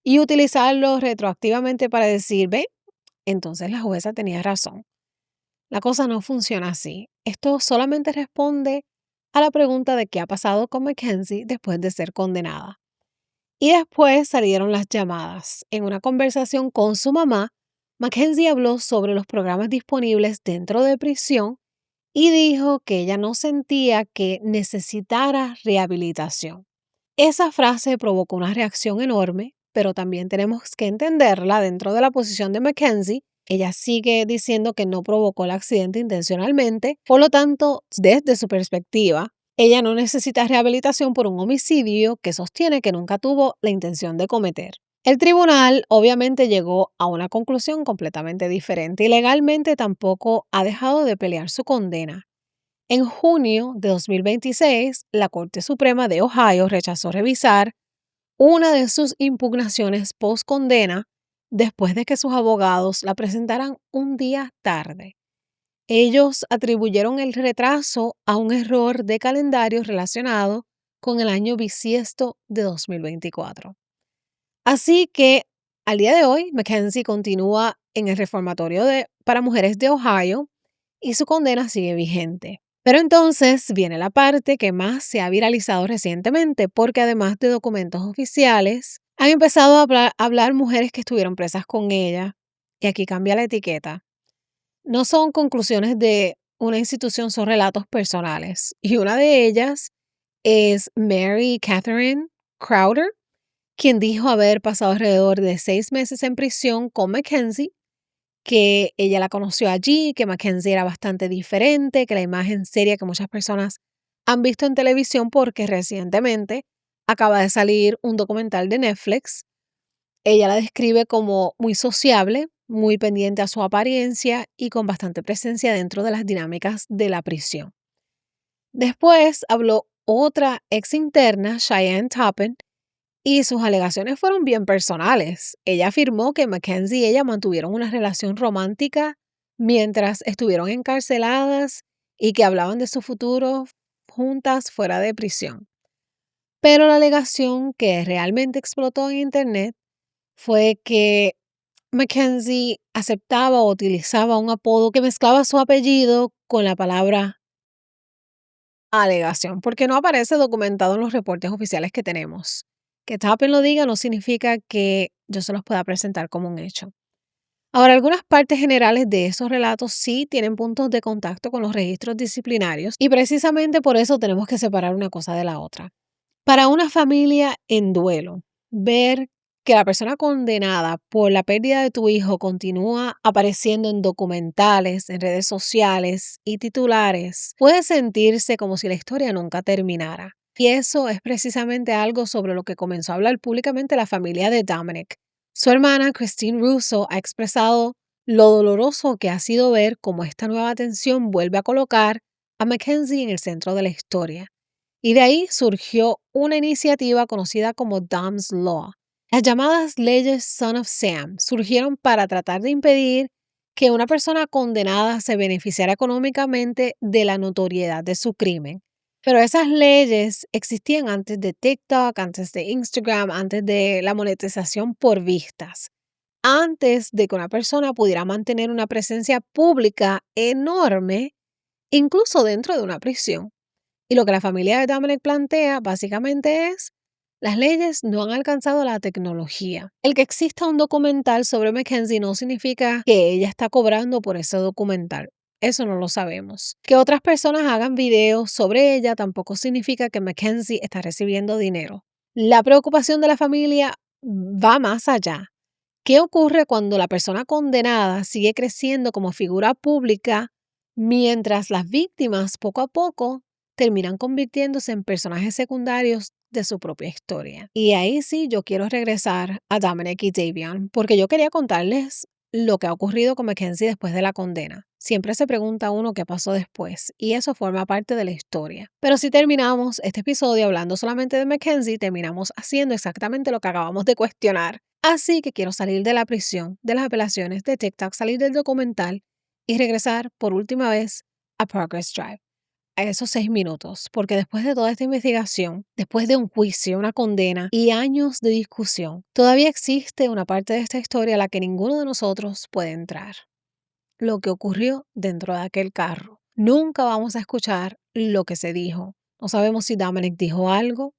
y utilizarlo retroactivamente para decir, ve, entonces la jueza tenía razón. La cosa no funciona así. Esto solamente responde a la pregunta de qué ha pasado con Mackenzie después de ser condenada. Y después salieron las llamadas. En una conversación con su mamá, Mackenzie habló sobre los programas disponibles dentro de prisión y dijo que ella no sentía que necesitara rehabilitación. Esa frase provocó una reacción enorme, pero también tenemos que entenderla dentro de la posición de Mackenzie Ella sigue diciendo que no provocó el accidente intencionalmente, por lo tanto, desde su perspectiva, ella no necesita rehabilitación por un homicidio que sostiene que nunca tuvo la intención de cometer. El tribunal obviamente llegó a una conclusión completamente diferente y legalmente tampoco ha dejado de pelear su condena. En junio de 2026, la Corte Suprema de Ohio rechazó revisar una de sus impugnaciones post-condena después de que sus abogados la presentaran un día tarde. Ellos atribuyeron el retraso a un error de calendario relacionado con el año bisiesto de 2024. Así que al día de hoy, Mackenzie continúa en el reformatorio para mujeres de Ohio y su condena sigue vigente. Pero entonces viene la parte que más se ha viralizado recientemente, porque además de documentos oficiales, han empezado a hablar mujeres que estuvieron presas con ella. Y aquí cambia la etiqueta. No son conclusiones de una institución, son relatos personales. Y una de ellas es Mary Catherine Crowder, quien dijo haber pasado alrededor de 6 meses en prisión con Mackenzie, que ella la conoció allí, que Mackenzie era bastante diferente, que la imagen seria que muchas personas han visto en televisión porque recientemente acaba de salir un documental de Netflix. Ella la describe como muy sociable, muy pendiente a su apariencia y con bastante presencia dentro de las dinámicas de la prisión. Después habló otra ex interna, Cheyenne Toppin, y sus alegaciones fueron bien personales. Ella afirmó que Mackenzie y ella mantuvieron una relación romántica mientras estuvieron encarceladas y que hablaban de su futuro juntas fuera de prisión. Pero la alegación que realmente explotó en internet fue que Mackenzie aceptaba o utilizaba un apodo que mezclaba su apellido con la palabra alegación, porque no aparece documentado en los reportes oficiales que tenemos. Que Toppin lo diga no significa que yo se los pueda presentar como un hecho. Ahora, algunas partes generales de esos relatos sí tienen puntos de contacto con los registros disciplinarios y precisamente por eso tenemos que separar una cosa de la otra. Para una familia en duelo, ver que la persona condenada por la pérdida de tu hijo continúa apareciendo en documentales, en redes sociales y titulares, puede sentirse como si la historia nunca terminara. Y eso es precisamente algo sobre lo que comenzó a hablar públicamente la familia de Dominic. Su hermana, Christine Russo, ha expresado lo doloroso que ha sido ver cómo esta nueva atención vuelve a colocar a Mackenzie en el centro de la historia. Y de ahí surgió una iniciativa conocida como Dom's Law. Las llamadas leyes Son of Sam surgieron para tratar de impedir que una persona condenada se beneficiara económicamente de la notoriedad de su crimen. Pero esas leyes existían antes de TikTok, antes de Instagram, antes de la monetización por vistas, antes de que una persona pudiera mantener una presencia pública enorme, incluso dentro de una prisión. Y lo que la familia de Dominic plantea básicamente es: las leyes no han alcanzado la tecnología. El que exista un documental sobre Mackenzie no significa que ella está cobrando por ese documental. Eso no lo sabemos. Que otras personas hagan videos sobre ella tampoco significa que Mackenzie está recibiendo dinero. La preocupación de la familia va más allá. ¿Qué ocurre cuando la persona condenada sigue creciendo como figura pública mientras las víctimas poco a poco terminan convirtiéndose en personajes secundarios de su propia historia? Y ahí sí yo quiero regresar a Dominic y Davion, porque yo quería contarles lo que ha ocurrido con Mackenzie después de la condena. Siempre se pregunta uno qué pasó después, y eso forma parte de la historia. Pero si terminamos este episodio hablando solamente de Mackenzie, terminamos haciendo exactamente lo que acabamos de cuestionar. Así que quiero salir de la prisión, de las apelaciones de TikTok, salir del documental y regresar por última vez a Progress Drive, a esos 6 minutos, porque después de toda esta investigación, después de un juicio, una condena y años de discusión, todavía existe una parte de esta historia a la que ninguno de nosotros puede entrar. Lo que ocurrió dentro de aquel carro. Nunca vamos a escuchar lo que se dijo. No sabemos si Dominic dijo algo,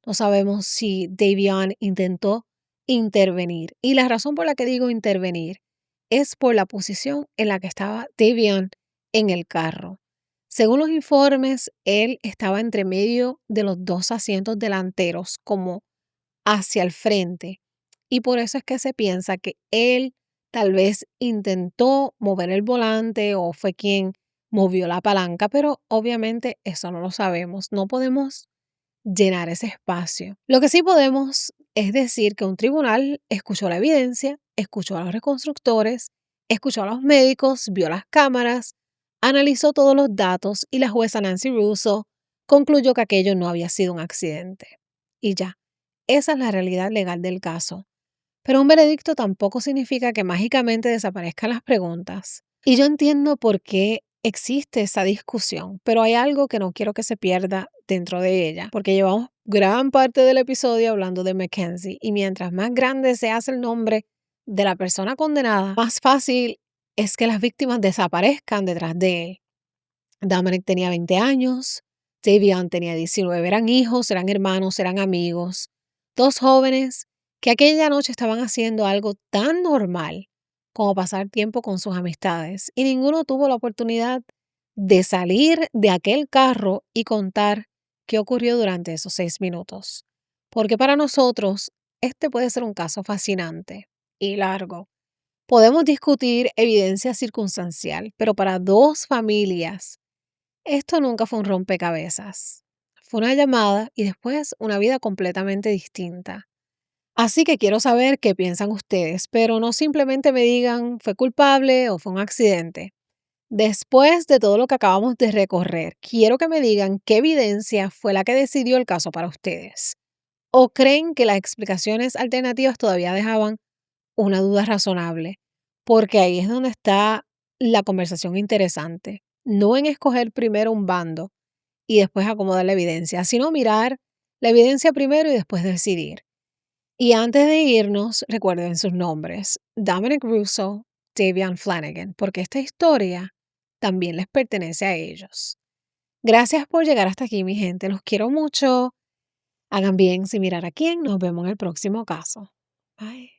no sabemos si Davion intentó intervenir. Y la razón por la que digo intervenir es por la posición en la que estaba Davion en el carro. Según los informes, él estaba entre medio de los 2 asientos delanteros, como hacia el frente. Y por eso es que se piensa que él Tal vez intentó mover el volante o fue quien movió la palanca, pero obviamente eso no lo sabemos. No podemos llenar ese espacio. Lo que sí podemos es decir que un tribunal escuchó la evidencia, escuchó a los reconstructores, escuchó a los médicos, vio las cámaras, analizó todos los datos y la jueza Nancy Russo concluyó que aquello no había sido un accidente. Y ya, esa es la realidad legal del caso. Pero un veredicto tampoco significa que mágicamente desaparezcan las preguntas. Y yo entiendo por qué existe esa discusión, pero hay algo que no quiero que se pierda dentro de ella, porque llevamos gran parte del episodio hablando de Mackenzie y mientras más grande se hace el nombre de la persona condenada, más fácil es que las víctimas desaparezcan detrás de él. Dominic tenía 20 años, Davion tenía 19, eran hijos, eran hermanos, eran amigos, dos jóvenes que aquella noche estaban haciendo algo tan normal como pasar tiempo con sus amistades y ninguno tuvo la oportunidad de salir de aquel carro y contar qué ocurrió durante esos 6 minutos. Porque para nosotros este puede ser un caso fascinante y largo. Podemos discutir evidencia circunstancial, pero para dos familias esto nunca fue un rompecabezas. Fue una llamada y después una vida completamente distinta. Así que quiero saber qué piensan ustedes, pero no simplemente me digan fue culpable o fue un accidente. Después de todo lo que acabamos de recorrer, quiero que me digan qué evidencia fue la que decidió el caso para ustedes. ¿O creen que las explicaciones alternativas todavía dejaban una duda razonable? Porque ahí es donde está la conversación interesante. No en escoger primero un bando y después acomodar la evidencia, sino mirar la evidencia primero y después decidir. Y antes de irnos, recuerden sus nombres, Dominic Russo, Davion Flanagan, porque esta historia también les pertenece a ellos. Gracias por llegar hasta aquí, mi gente. Los quiero mucho. Hagan bien sin mirar a quién. Nos vemos en el próximo caso. Bye.